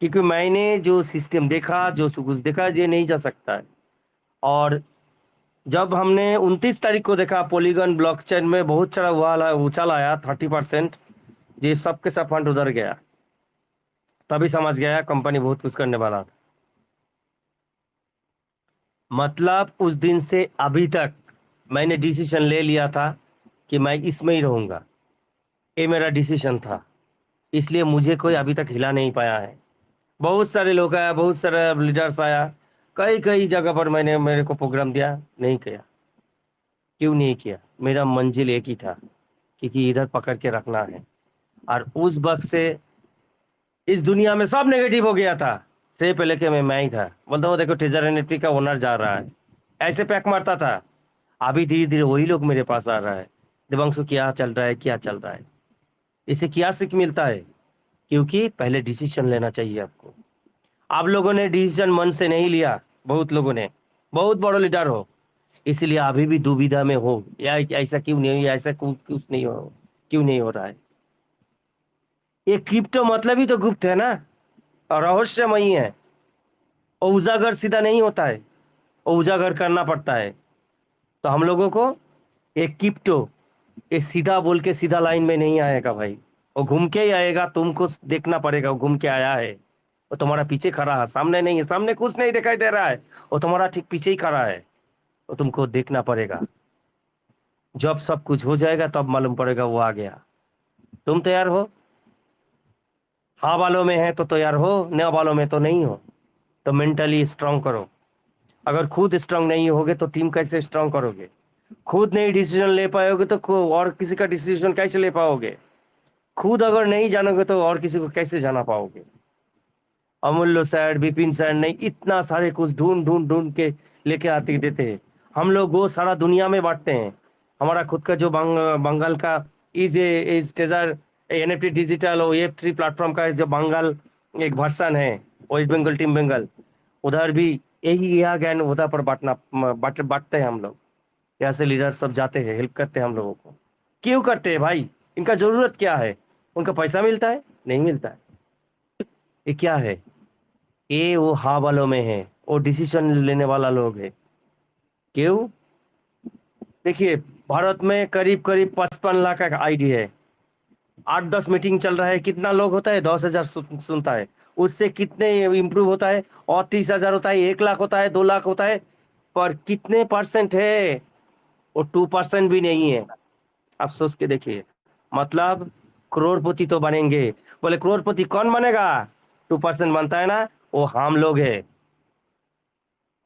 क्योंकि मैंने जो सिस्टम देखा, जो कुछ देखा, ये नहीं जा सकता है। और जब हमने 29 तारीख को देखा पॉलीगन ब्लॉकचेन में बहुत सारा उछाल आया 30%, ये सबके सब फंड उधर गया। तभी समझ गया कंपनी बहुत कुछ करने वाला था। मतलब उस दिन से अभी तक मैंने डिसीजन ले लिया था कि मैं इसमें ही रहूंगा। ये मेरा डिसीजन था, इसलिए मुझे कोई अभी तक हिला नहीं पाया है। बहुत सारे लोग आया, बहुत सारे लीडर्स आया, कई कई जगह पर मैंने मेरे को प्रोग्राम दिया, नहीं किया। क्यों नहीं किया? मेरा मंजिल एक ही था, क्योंकि इधर पकड़ के रखना है। और उस वक्त से इस दुनिया में सब नेगेटिव हो गया था। सिर्फ लेके मैं ही था, बोलता वो देखो ट्रेजर एनएफटी का ओनर जा रहा है, ऐसे पैक मारता था। अभी धीरे धीरे वही लोग मेरे पास आ रहा है, दिवांशु क्या चल रहा है, क्या चल रहा है। इससे क्या सीख मिलता है? क्योंकि पहले डिसीजन लेना चाहिए आपको। आप लोगों ने डिसीजन मन से नहीं लिया, बहुत लोगों ने, बहुत बड़ो लीडर हो, इसलिए अभी भी दुविधा में हो, या ऐसा क्यों नहीं, ऐसा कुछ नहीं हो, क्यों नहीं हो रहा है। ये क्रिप्टो मतलब ही तो गुप्त है ना, और रहस्यमयी है। और उजागर सीधा नहीं होता है, और उजागर करना पड़ता है। तो हम लोगों को एक क्रिप्टो ये सीधा बोल के सीधा लाइन में नहीं आएगा भाई, वो घूम के ही आएगा। तुमको देखना पड़ेगा वो घूम के आया है, वो तुम्हारा पीछे खड़ा है, सामने नहीं है। सामने कुछ नहीं दिखाई दे रहा है, वो तुम्हारा ठीक पीछे ही खड़ा है, वो तुमको देखना पड़ेगा। जब सब कुछ हो जाएगा तब मालूम पड़ेगा वो आ गया। तुम तैयार हो? हाँ वालों में है तो तैयार हो, न वालों में तो नहीं हो। तो मेंटली स्ट्रांग करो। अगर खुद स्ट्रांग नहीं होगे तो टीम कैसे स्ट्रांग करोगे? खुद नहीं डिसीजन ले पाओगे तो और किसी का डिसीजन कैसे ले पाओगे? खुद अगर नहीं जानोगे तो और किसी को कैसे जाना पाओगे? अमूल्य सर, विपिन सर नहीं, इतना सारे कुछ ढूंढ ढूंढ ढूंढ के लेके आते देते हैं। हम लोग वो सारा दुनिया में बांटते हैं। हमारा खुद का जो बंगाल का इज ट्रेजर एनएफटी डिजिटल और Web3 प्लेटफॉर्म का जो बंगाल एक वर्सन है, वेस्ट बंगाल टीम बंगाल, उधर भी यही यह ज्ञान उधर पर बांटते हैं हम लोग। यहाँ से लीडर सब जाते हैं, हेल्प करते हैं हम लोगों को। क्यों करते हैं भाई? इनका जरूरत क्या है? उनका पैसा मिलता है? नहीं मिलता है। ये क्या है? ये वो हाँ वालों में है, वो डिसीजन लेने वाला लोग है। क्यों? देखिए, भारत में करीब करीब 55 लाख का आईडी है। 8-10 मीटिंग चल रहा है, कितना लोग होता है? 10,000 सुनता है। उससे कितने इम्प्रूव होता है? और 30,000 होता है, 1 लाख होता है, 2 लाख होता है, पर कितने परसेंट है? वो 2% भी नहीं है। आप सोच के देखिए, मतलब करोड़पति तो बनेंगे। बोले करोड़पति कौन बनेगा? 2% बनता है ना, वो हम लोग है।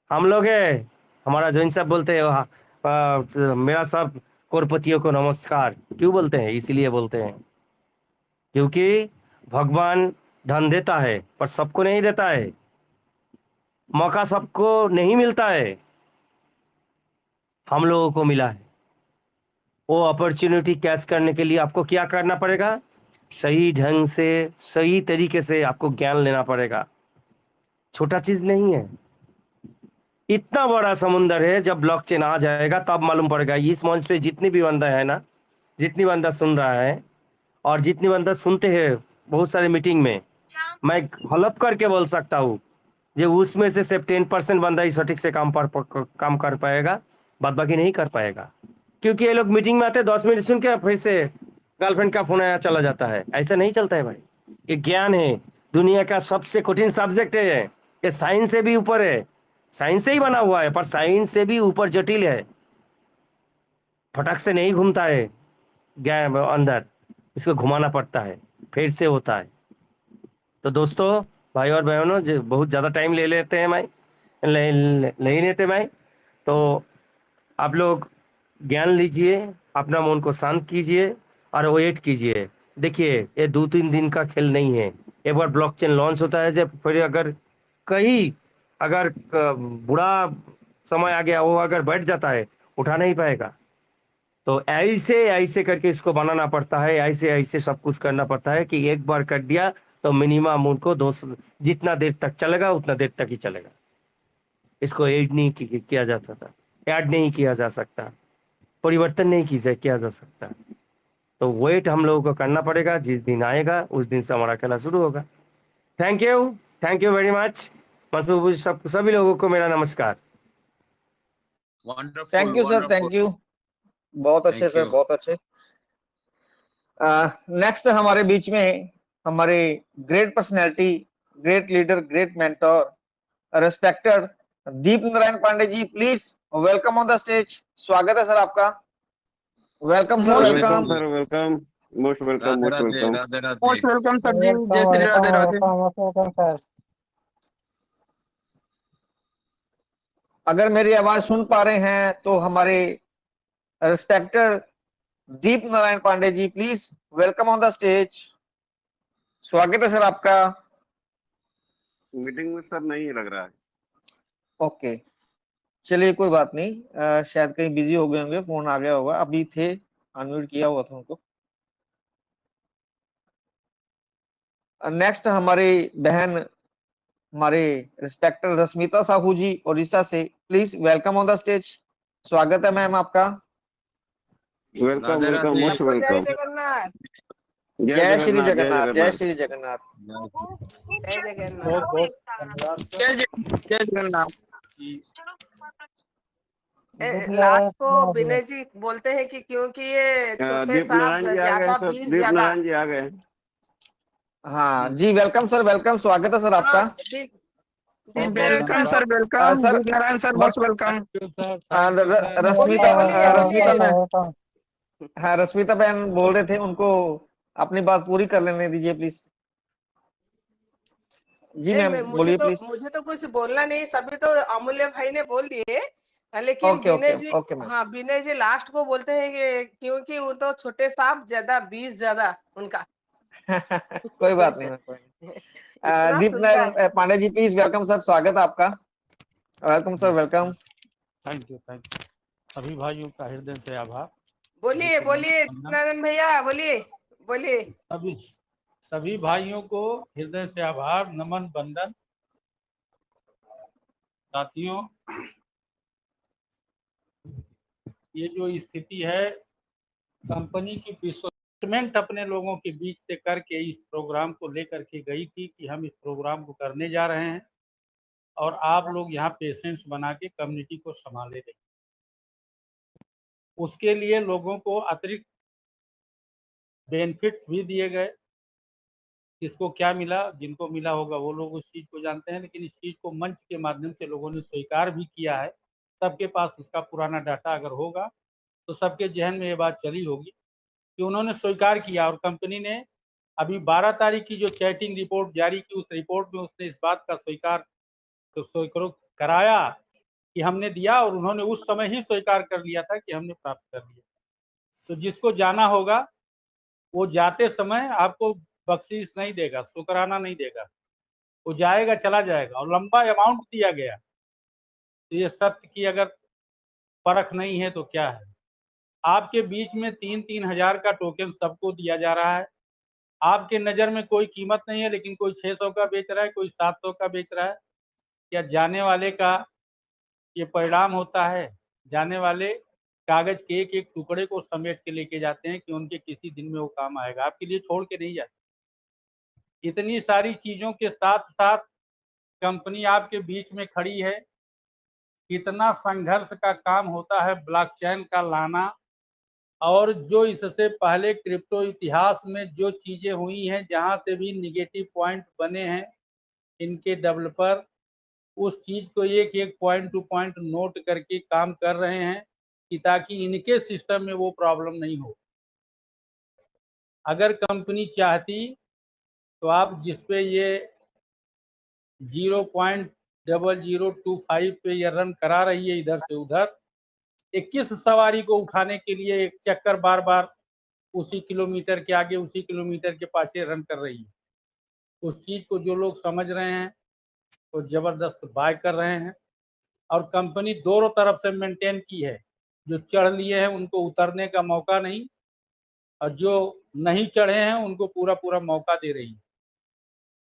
हम लोग है। हमारा जैन साहब बोलते हैं मेरा सब करोड़पतियों को नमस्कार। क्यों बोलते हैं? इसीलिए बोलते हैं क्योंकि भगवान धन देता है पर सबको नहीं देता है। मौका सबको नहीं मिलता है, हम लोगों को मिला है। वो अपॉर्चुनिटी कैच करने के लिए आपको क्या करना पड़ेगा? सही ढंग से, सही तरीके से आपको ज्ञान लेना पड़ेगा। छोटा चीज नहीं है, इतना बड़ा समुंदर है। जब ब्लॉकचेन आ जाएगा तब मालूम पड़ेगा। इस मंच पे जितनी भी बंदा है ना, जितनी बंदा सुन रहा है और जितनी बंदा सुनते हैं बहुत सारे मीटिंग में, मैं हलफ करके बोल सकता हूँ जो उसमें से सिर्फ 10% बंदा ही सटीक से काम कर पाएगा, बाद बाकी नहीं कर पाएगा। क्योंकि ये लोग मीटिंग में आते 10 मिनट सुन के फिर से गर्लफ्रेंड का फोन आया चला जाता है। ऐसा नहीं चलता है भाई। ये ज्ञान है, दुनिया का सबसे कठिन सब्जेक्ट है ये साइंस से भी ऊपर है। साइंस से ही बना हुआ है पर साइंस से भी ऊपर जटिल है। फटक से नहीं घूमता है ज्ञान अंदर, इसको घुमाना पड़ता है, फिर से होता है। तो दोस्तों, भाई और बहनों, बहुत ज़्यादा टाइम ले लेते हैं मैं, नहीं लेते मैं, तो आप लोग ज्ञान लीजिए, अपना मन को शांत कीजिए और वेट कीजिए। देखिए, ये 2-3 दिन का खेल नहीं है। एक बार ब्लॉकचेन लॉन्च होता है जब, फिर अगर कहीं अगर बुरा समय आ गया, वो अगर बैठ जाता है, उठा नहीं पाएगा। तो ऐसे ऐसे करके इसको बनाना पड़ता है, ऐसे ऐसे सब कुछ करना पड़ता है कि एक बार कर दिया तो मिनिमम उनको जितना देर तक चलेगा उतना देर तक ही चलेगा। इसको ऐड नहीं किया जा सकता, ऐड नहीं किया जा सकता, परिवर्तन नहीं किया जा सकता। तो वेट हम लोगों को करना पड़ेगा। जिस दिन आएगा उस दिन से हमारा खेला शुरू होगा। Thank you very much. सभी लोगों को मेरा नमस्कार। Thank you sir, thank you. बहुत अच्छे सर, बहुत अच्छे। नेक्स्ट हमारे बीच में हमारे great personality, great leader, great mentor, respected Deep Narayan Pandey ji, please welcome on the stage. स्वागत है सर आपका। Welcome sir, welcome welcome. Sir, welcome, most welcome, most welcome. Most welcome sir ji, जय श्री राधे राधे। सर। अगर मेरी आवाज सुन पा रहे हैं तो हमारे respected Deep Narayan Pandey ji, please welcome on the stage. स्वागत है सर आपका। मीटिंग में सर नहीं लग रहा है। ओके, चलिए कोई बात नहीं, शायद कहीं बिजी हो गए होंगे, फोन आ गया होगा। अभी थे, अनम्यूट किया हुआ था उनको। नेक्स्ट हमारी बहन, हमारे रिस्पेक्टेड रश्मिता साहू जी उड़ीसा से, please welcome on the stage. स्वागत है मैम आपका। Welcome, welcome, most welcome. Jagannath. जय श्री जय जगन्नाथ, जय श्री जगन्नाथ। जय जगन्नाथ। जय जगन्नाथ। लास्ट को विनय जी बोलते हैं कि क्योंकि ये छोटे दीप नारायण साहब जी आ गए ज्यादा सर, 20 दीप ज्यादा। नारायण जी आ गए। हाँ जी, वेलकम सर, वेलकम, स्वागत है सर आपका। Welcome sir, welcome sir, Deep Narayan sir, most welcome. Rashmita, बोलिए, रश्मिता बोलिए। मैम, हाँ रश्मिता बहन बोल रहे थे, उनको अपनी बात पूरी कर लेने दीजिए प्लीज। जी मैम बोलिए प्लीज। मुझे तो कुछ बोलना नहीं, सभी तो अमूल्य भाई ने बोल दिए। लेकिन ओके ओके विनय जी, ओके मैम। हाँ विनय जी लास्ट को बोलते हैं कि क्योंकि वो तो छोटे सांप ज्यादा, बीस ज्यादा उनका। कोई बात नहीं मैम, कोई नहीं। इतना दीप सुंदर। Narayan Pandey ji, please welcome sir, स्वागत है आपका। Welcome sir, welcome. Thank you. सभी भाइयों का हृदय से आभार। सभी बोलिए को बोलिए नमन वंदन। नारायण भैया, बोलिए बोलिए। सभी सभी भाइयों को हृदय से आभार, नमन वंदन। साथियों, ये जो स्थिति है, कंपनी की डिसमेंट अपने लोगों के बीच से करके इस प्रोग्राम को लेकर के गई थी कि हम इस प्रोग्राम को करने जा रहे हैं और आप लोग यहाँ पेशेंट्स बना के कम्युनिटी को संभाले रहे। उसके लिए लोगों को अतिरिक्त बेनिफिट्स भी दिए गए। किसको क्या मिला, जिनको मिला होगा वो लोग उस चीज को जानते हैं, लेकिन इस चीज को मंच के माध्यम से लोगों ने स्वीकार भी किया है। सबके पास उसका पुराना डाटा अगर होगा तो सबके जहन में ये बात चली होगी कि उन्होंने स्वीकार किया। और कंपनी ने अभी 12 तारीख की जो चैटिंग रिपोर्ट जारी की, उस रिपोर्ट में उसने इस बात का स्वीकार कराया कि हमने दिया, और उन्होंने उस समय ही स्वीकार कर लिया था कि हमने प्राप्त कर लिया। तो जिसको जाना होगा वो जाते समय आपको बख्शीश नहीं देगा, शुक्राना नहीं देगा, वो जाएगा, चला जाएगा। और लंबा अमाउंट दिया गया। तो ये सत्य की अगर परख नहीं है तो क्या है। आपके बीच में 3-3 हजार का टोकन सबको दिया जा रहा है। आपके नज़र में कोई कीमत नहीं है, लेकिन कोई 600 का बेच रहा है, कोई 700 का बेच रहा है। क्या जाने वाले का ये परिणाम होता है? जाने वाले कागज के एक एक टुकड़े को समेट के लेके जाते हैं कि उनके किसी दिन में वो काम आएगा, आपके लिए छोड़ के नहीं जाते। इतनी सारी चीजों के साथ साथ कंपनी आपके बीच में खड़ी है। कितना संघर्ष का काम होता है ब्लॉकचेन का लाना, और जो इससे पहले क्रिप्टो इतिहास में जो चीजें हुई हैं, जहां से भी निगेटिव पॉइंट बने हैं, इनके डेवलपर उस चीज को एक एक पॉइंट टू पॉइंट नोट करके काम कर रहे हैं कि ताकि इनके सिस्टम में वो प्रॉब्लम नहीं हो। अगर कंपनी चाहती तो आप जिस पे ये 0.0025 पे ये रन करा रही है इधर से उधर, 21 सवारी को उठाने के लिए एक चक्कर बार बार उसी किलोमीटर के आगे, उसी किलोमीटर के पाछे रन कर रही है। उस चीज को जो लोग समझ रहे हैं तो जबरदस्त बाय कर रहे हैं। और कंपनी दोनों तरफ से मेंटेन की है। जो चढ़ लिए हैं उनको उतरने का मौका नहीं, और जो नहीं चढ़े हैं उनको पूरा पूरा मौका दे रही है।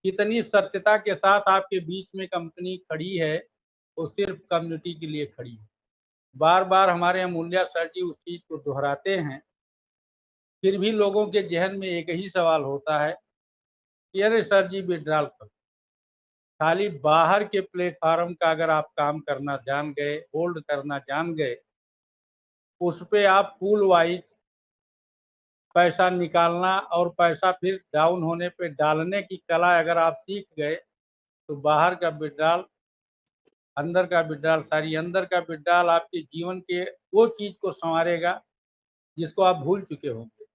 कितनी सत्यता के साथ आपके बीच में कंपनी खड़ी है, वो सिर्फ कम्युनिटी के लिए खड़ी है। बार बार हमारे अमूल्य सर जी उस चीज को दोहराते हैं, फिर भी लोगों के जहन में एक ही सवाल होता है कि अरे सर जी विड्रॉल करो। खाली बाहर के प्लेटफॉर्म का अगर आप काम करना जान गए, होल्ड करना जान गए, उस पे आप पूल वाइज पैसा निकालना और पैसा फिर डाउन होने पे डालने की कला अगर आप सीख गए, तो बाहर का विड्रॉल, अंदर का विड्रॉल, सारी अंदर का विड्रॉल आपके जीवन के वो चीज को संवारेगा जिसको आप भूल चुके होंगे।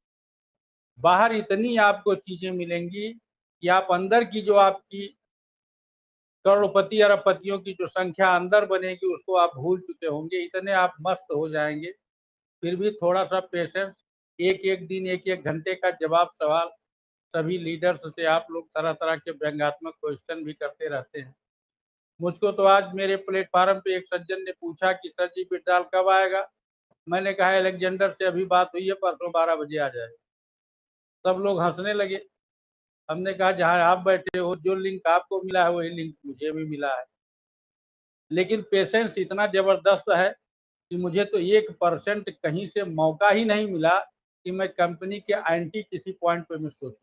बाहर इतनी आपको चीजें मिलेंगी कि आप अंदर की जो आपकी करोड़पति अरबपतियों की जो संख्या अंदर बनेगी उसको आप भूल चुके होंगे। इतने आप मस्त हो जाएंगे। फिर भी थोड़ा सा पेशेंस, एक एक दिन, एक एक घंटे का जवाब सवाल सभी लीडर्स से आप लोग तरह तरह के व्यंग्यात्मक क्वेश्चन भी करते रहते हैं। मुझको तो आज मेरे प्लेटफार्म पे एक सज्जन ने पूछा कि सर जी विड्रॉल कब आएगा। मैंने कहा अलेक्जेंडर से अभी बात हुई है, परसों 12 बजे आ जाएगा। सब लोग हंसने लगे। हमने कहा जहाँ आप बैठे हो, जो लिंक आपको मिला है वही लिंक मुझे भी मिला है। लेकिन पेशेंस इतना जबरदस्त है कि मुझे तो 1% कहीं से मौका ही नहीं मिला कि मैं कंपनी के एंटी किसी पॉइंट पे मैं सोचूं।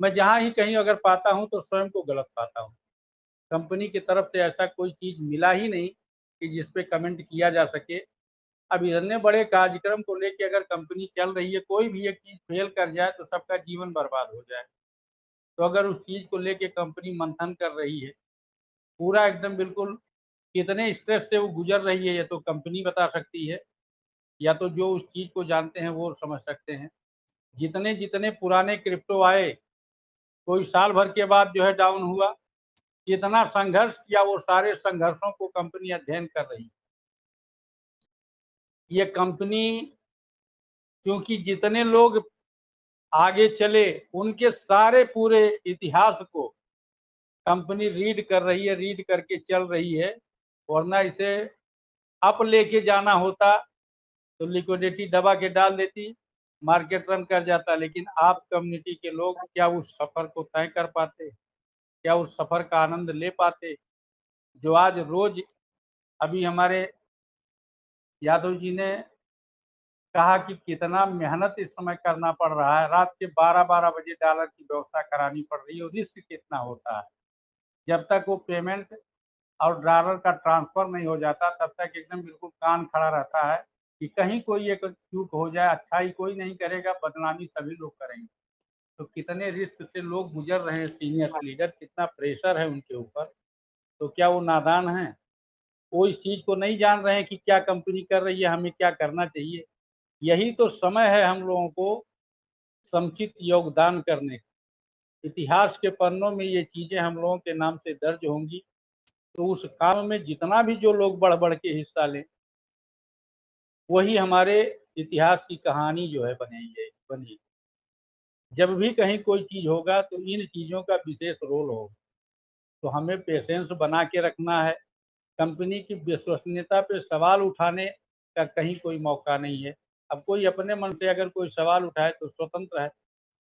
मैं जहाँ ही कहीं अगर पाता हूँ तो स्वयं को गलत पाता हूँ। कंपनी की तरफ से ऐसा कोई चीज मिला ही नहीं कि जिस पे कमेंट किया जा सके। अब इतने बड़े कार्यक्रम को लेके अगर कंपनी चल रही है, कोई भी एक चीज फेल कर जाए तो सबका जीवन बर्बाद हो जाए। तो अगर उस चीज को लेके कंपनी मंथन कर रही है, पूरा एकदम बिल्कुल कितने स्ट्रेस से वो गुजर रही है, ये तो कंपनी बता सकती है, या तो जो उस चीज को जानते हैं वो समझ सकते हैं। जितने जितने पुराने क्रिप्टो आए, कोई साल भर के बाद जो है डाउन हुआ। कितना संघर्ष किया, वो सारे संघर्षों को कंपनी अध्ययन कर रही है। ये कंपनी, क्योंकि जितने लोग आगे चले उनके सारे पूरे इतिहास को कंपनी रीड कर रही है, रीड करके चल रही है, वरना इसे अप लेके जाना होता तो लिक्विडिटी दबा के डाल देती, मार्केट रन कर जाता। लेकिन आप कम्युनिटी के लोग क्या उस सफर को तय कर पाते, क्या उस सफर का आनंद ले पाते? जो आज रोज, अभी हमारे यादव जी ने कहा कि कितना मेहनत इस समय करना पड़ रहा है, रात के 12-12 बजे डॉलर की व्यवस्था करानी पड़ रही है, और रिस्क कितना होता है। जब तक वो पेमेंट और डॉलर का ट्रांसफर नहीं हो जाता तब तक एकदम बिल्कुल कान खड़ा रहता है कि कहीं कोई एक चूक हो जाए, अच्छाई कोई नहीं करेगा, बदनामी सभी लोग करेंगे। तो कितने रिस्क से लोग गुजर रहे हैं, सीनियर लीडर, कितना प्रेशर है उनके ऊपर। तो क्या वो नादान हैं? वो इस चीज को नहीं जान रहे हैं कि क्या कंपनी कर रही है, हमें क्या करना चाहिए? यही तो समय है हम लोगों को समुचित योगदान करने का। इतिहास के पन्नों में ये चीजें हम लोगों के नाम से दर्ज होंगी, तो उस काम में जितना भी जो लोग बढ़ बढ़ के हिस्सा लें, वही हमारे इतिहास की कहानी जो है बनी। जब भी कहीं कोई चीज होगा तो इन चीजों का विशेष रोल होगा। तो हमें पेशेंस बना के रखना है। कंपनी की विश्वसनीयता पे सवाल उठाने का कहीं कोई मौका नहीं है। अब कोई अपने मन से अगर कोई सवाल उठाए तो स्वतंत्र है,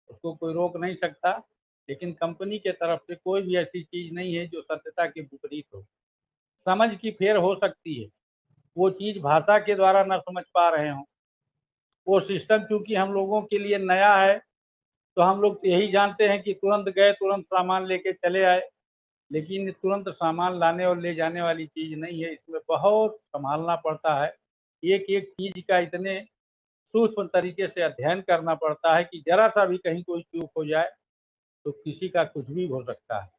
उसको कोई रोक नहीं सकता। लेकिन कंपनी के तरफ से कोई भी ऐसी चीज नहीं है जो सत्यता के विपरीत हो। समझ की फेर हो सकती है, वो चीज भाषा के द्वारा ना समझ पा रहे हों। वो सिस्टम चूंकि हम लोगों के लिए नया है, तो हम लोग यही जानते हैं कि तुरंत गए, तुरंत सामान लेके चले आए। लेकिन तुरंत सामान लाने और ले जाने वाली चीज नहीं है, इसमें बहुत संभालना पड़ता है। एक एक चीज का इतने सूक्ष्म तरीके से अध्ययन करना पड़ता है कि जरा सा भी कहीं कोई चूक हो जाए तो किसी का कुछ भी हो सकता है।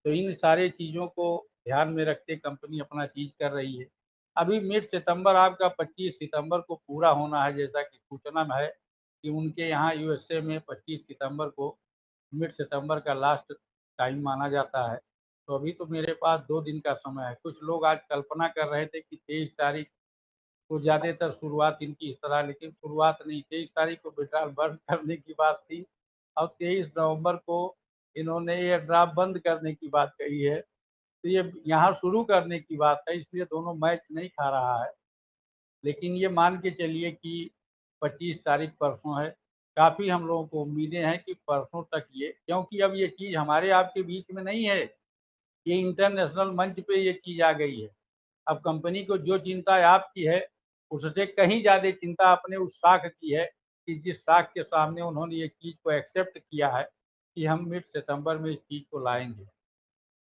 तो इन सारे चीज़ों को ध्यान में रखते कंपनी अपना चीज़ कर रही है। अभी मिड सितंबर आपका 25 सितंबर को पूरा होना है, जैसा कि सूचना में है कि उनके यहाँ यूएसए में 25 सितंबर को मिड सितंबर का लास्ट टाइम माना जाता है। तो अभी तो मेरे पास 2 दिन का समय है। कुछ लोग आज कल्पना कर रहे थे कि 23 तारीख को ज़्यादातर शुरुआत इनकी इस तरह, लेकिन शुरुआत नहीं, 23 तारीख को विड्रॉल बंद करने की बात थी और 23 नवंबर को इन्होंने ये ड्राफ्ट बंद करने की बात कही है। तो ये यहाँ शुरू करने की बात है, इसलिए दोनों मैच नहीं खा रहा है। लेकिन ये मान के चलिए कि 25 तारीख परसों है। काफ़ी हम लोगों को उम्मीदें हैं कि परसों तक ये, क्योंकि अब ये चीज़ हमारे आपके बीच में नहीं है, ये इंटरनेशनल मंच पे ये चीज़ आ गई है। अब कंपनी को जो चिंता आपकी है, उससे कहीं ज़्यादा चिंता अपने उस शाख की है कि जिस शाख के सामने उन्होंने ये चीज़ को एक्सेप्ट किया है कि हम मिड सितंबर में इस चीज़ को लाएँगे।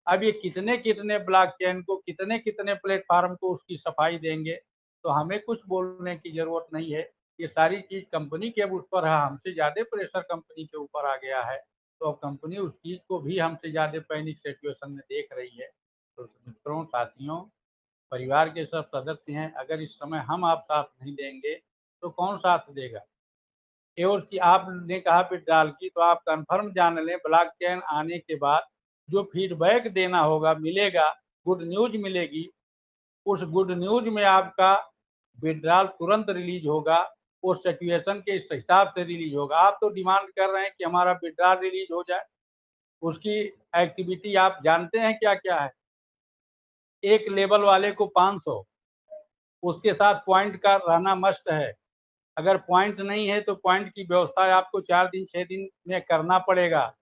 अब ये कितने-कितने ब्लॉकचेन को, कितने-कितने प्लेटफ़ॉर्म को उसकी सफाई देंगे, तो हमें कुछ बोलने की ज़रूरत नहीं है। ये सारी चीज़ कंपनी के अब उस पर है, हमसे ज़्यादा प्रेशर कंपनी के ऊपर आ गया है। तो अब कंपनी उस चीज़ को भी हमसे ज़्यादा पैनिक सिचुएशन में देख रही है। तो मित्रों, साथियों, परिवार के सब सदस्य हैं, अगर इस समय हम आप साथ नहीं देंगे, तो कौन साथ देगा? और कि आपने कहा विड्रॉल की, तो आप कन्फर्म जान लें ब्लॉकचेन आने के बाद जो फीडबैक देना होगा, मिलेगा, गुड न्यूज़ मिलेगी, उस गुड न्यूज़ में आपका विड्रॉल तुरंत रिलीज़ होगा, उस सिचुएशन के इस हिसाब से रिलीज़ होगा। आप तो डिमांड कर रहे हैं कि हमारा विड्रॉल रिलीज़ हो जाए, उसकी एक्टिविटी आप जानते हैं क्या-क्या है? एक लेवल वाले को 500, उसके साथ पॉइंट का रहना मस्ट है। अगर पॉइंट नहीं है तो पॉइंट की व्यवस्था आपको 4 दिन 6 दिन में करना पड़ेगा।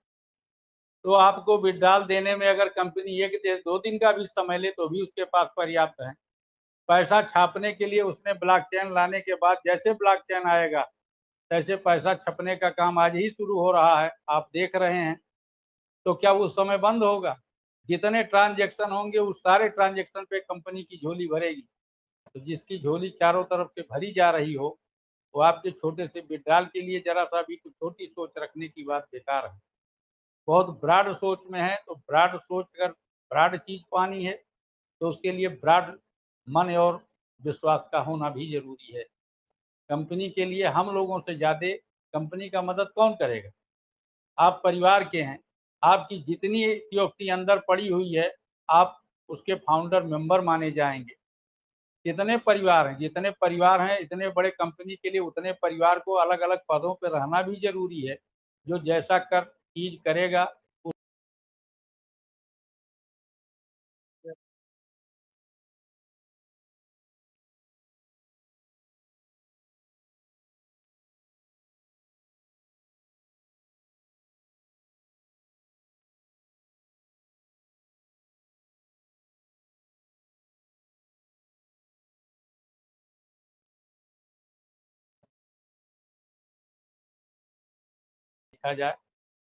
तो आपको विड्रॉल देने में अगर कंपनी 1 से 2 दिन का भी समय ले तो भी उसके पास पर्याप्त है। पैसा छापने के लिए उसने ब्लॉकचेन लाने के बाद जैसे ब्लॉकचेन आएगा, तैसे पैसा छपने का काम आज ही शुरू हो रहा है, आप देख रहे हैं। तो क्या उस समय बंद होगा? जितने ट्रांज़ैक्शन होंगे उस सारे ट्रांज़ैक्शन पे कंपनी की झोली भरेगी। तो जिसकी झोली चारों तरफ से भरी जा रही हो, वो आपके छोटे से विड्रॉल के लिए ज़रा-सा भी कुछ छोटी सोच रखने की बात बेकार है। बहुत ब्रॉड सोच में है, तो ब्रॉड सोच, अगर ब्रॉड चीज़ पानी है, तो उसके लिए ब्रॉड मन और विश्वास का होना भी ज़रूरी है। कंपनी के लिए हम लोगों से ज़्यादा कंपनी का मदद कौन करेगा? आप परिवार के हैं, आपकी जितनी इक्विटी अंदर पड़ी हुई है, आप उसके फाउंडर मेंबर माने जाएँगे। कितने परिवार हैं, जितने परिवार हैं इतने बड़े कंपनी के लिए उतने परिवार को अलग अलग पदों पर रहना भी जरूरी है। जो जैसा कर चीज करेगा देखा जाए।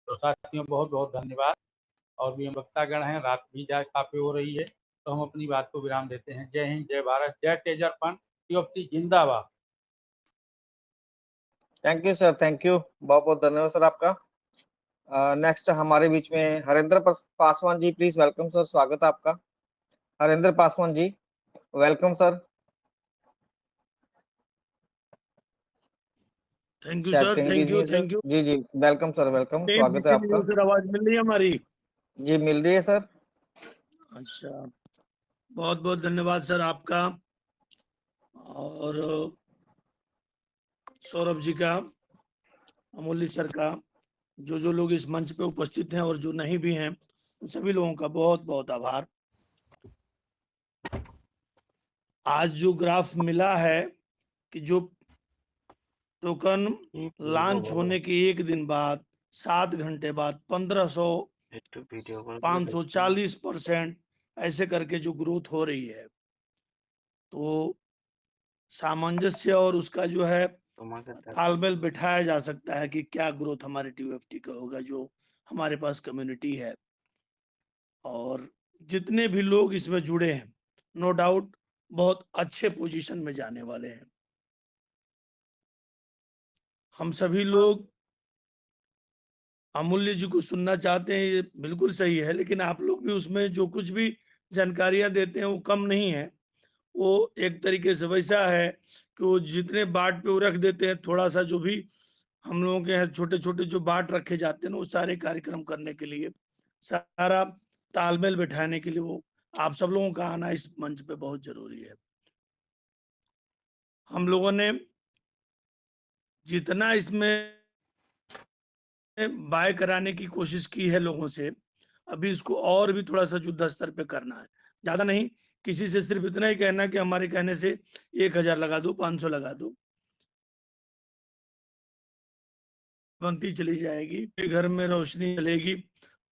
तो साथियों बहुत बहुत धन्यवाद। और भी हम वक्तागण हैं, रात भी जाए काफी हो रही है, तो हम अपनी बात को विराम देते हैं। जय हिंद, जय भारत, जय टेजर फंड टीओएफटी जिंदाबाद। Thank you sir, thank you, बहुत बहुत धन्यवाद सर आपका। नेक्स्ट हमारे बीच में Harendra Paswan ji, please welcome sir, स्वागत है आपका। Harendra Paswan ji, welcome sir. Thank you शायद सर, कहीं थैंक बिजी यू, है सर। Thank you. जी जी, वेलकम सर, वेलकम, स्वागत है आपका। सर आवाज मिल रही है हमारी? जी मिल रही है सर। अच्छा, बहुत बहुत धन्यवाद सर आपका और सौरभ जी का, अमूल्य सर का, जो लोग इस मंच पे उपस्थित हैं और जो नहीं भी हैं, उन सभी लोगों का बहुत बहुत आभार। आज जो ग्राफ मिला है कि जो टोकन लॉन्च होने के एक दिन बाद 7 घंटे बाद 540% ऐसे करके जो ग्रोथ हो रही है, तो सामंजस्य और उसका जो है तालमेल बिठाया जा सकता है कि क्या ग्रोथ हमारे टीयूएफटी का होगा, जो हमारे पास कम्युनिटी है। और जितने भी लोग इसमें जुड़े हैं, नो डाउट बहुत अच्छे पोजीशन में जाने वाले हैं। हम सभी लोग अमूल्य जी को सुनना चाहते हैं, ये बिल्कुल सही है, लेकिन आप लोग भी उसमें जो कुछ भी जानकारियां देते हैं वो कम नहीं है। वो एक तरीके से वैसा है कि वो जितने बाट पे वो रख देते हैं, थोड़ा सा जो भी हम लोगों के यहाँ छोटे छोटे जो बाट रखे जाते हैं ना, वो सारे कार्यक्रम करने के लिए, सारा तालमेल बिठाने के लिए वो आप सब लोगों का आना इस मंच पे बहुत जरूरी है। हम लोगों ने जितना इसमें बाय कराने की कोशिश की है लोगों से, अभी इसको और भी थोड़ा सा युद्ध स्तर पे करना है। ज्यादा नहीं, किसी से सिर्फ इतना ही कहना कि हमारे कहने से 1000 लगा दो, 500 लगा दो, बनती चली जाएगी। घर में रोशनी चलेगी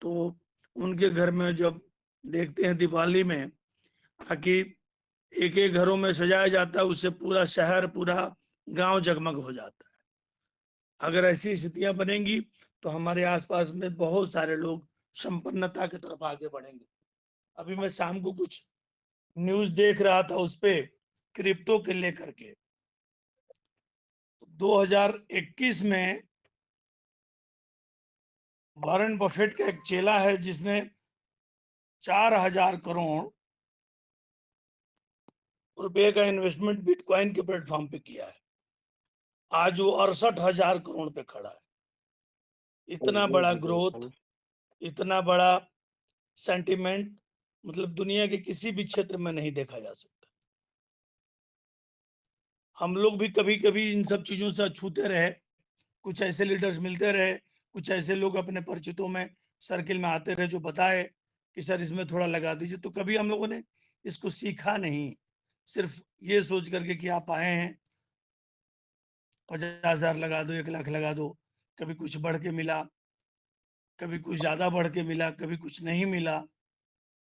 तो उनके घर में जब देखते हैं दिवाली में ताकि एक एक घरों में सजाया जाता है, उससे पूरा शहर पूरा गांव जगमग हो जाता है। अगर ऐसी स्थितियां बनेंगी तो हमारे आसपास में बहुत सारे लोग संपन्नता की तरफ आगे बढ़ेंगे। अभी मैं शाम को कुछ न्यूज देख रहा था उस पे क्रिप्टो के लेकर के, 2021 में वॉरेन बफेट का एक चेला है जिसने 4000 करोड़ रुपए का इन्वेस्टमेंट बिटकॉइन के प्लेटफॉर्म पे किया है। आज वो 68,000 करोड़ पे खड़ा है। इतना बड़ा ग्रोथ, इतना बड़ा सेंटिमेंट, मतलब दुनिया के किसी भी क्षेत्र में नहीं देखा जा सकता। हम लोग भी कभी कभी इन सब चीजों से अछूते रहे, कुछ ऐसे लीडर्स मिलते रहे, कुछ ऐसे लोग अपने परिचितों में सर्किल में आते रहे जो बताए कि सर इसमें थोड़ा लगा दीजिए, तो कभी हम लोगों ने इसको सीखा नहीं, सिर्फ ये सोच करके कि आप आए हैं 50,000 लगा दो, 1 लाख लगा दो। कभी कुछ बढ़ के मिला, कभी कुछ ज्यादा बढ़ के मिला, कभी कुछ नहीं मिला।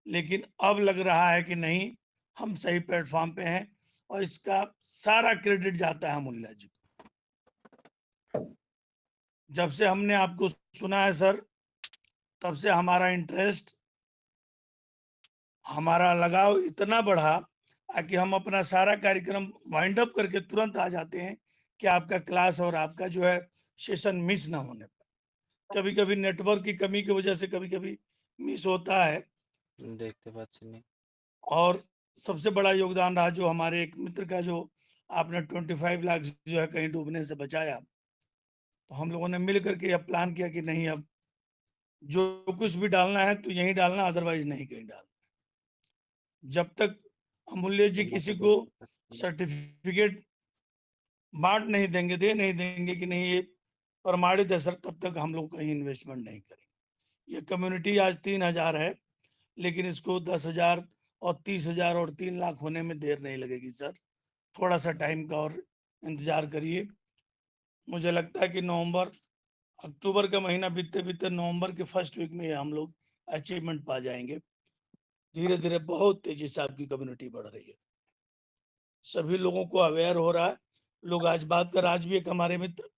लेकिन अब लग रहा है कि नहीं, हम सही प्लेटफॉर्म पे हैं और इसका सारा क्रेडिट जाता है अमूल्य जी को। जब से हमने आपको सुना है सर, तब से हमारा इंटरेस्ट, हमारा लगाव इतना बढ़ा कि हम अपना सारा कार्यक्रम वाइंड अप करके तुरंत आ जाते हैं कि आपका क्लास और आपका जो है सेशन मिस ना होने पर। कभी कभी नेटवर्क की कमी की वजह से कभी कभी मिस होता है, देखते पाচ্ছি नहीं। और सबसे बड़ा योगदान रहा जो हमारे एक मित्र का, जो आपने 25 लाख जो है कहीं डूबने से बचाया। तो हम लोगों ने मिल करके अब प्लान किया कि नहीं, अब जो कुछ भी डालना है तो यहीं डालना, अदरवाइज नहीं कहीं डालना। जब तक अमूल्य जी किसी को सर्टिफिकेट बांट नहीं देंगे, दे नहीं देंगे कि नहीं ये प्रमाणित है सर, तब तक हम लोग कहीं इन्वेस्टमेंट नहीं करेंगे। ये कम्युनिटी आज 3,000 है, लेकिन इसको 10,000 और 30,000 और 3 लाख होने में देर नहीं लगेगी सर। थोड़ा सा टाइम का और इंतजार करिए। मुझे लगता है कि अक्टूबर का महीना बीतते बीतते नवंबर के फर्स्ट वीक में हम लोग अचीवमेंट पा जाएंगे। धीरे धीरे बहुत तेजी से आपकी कम्युनिटी बढ़ रही है, सभी लोगों को अवेयर हो रहा है। लोग आज बात कर, आज भी एक हमारे मित्र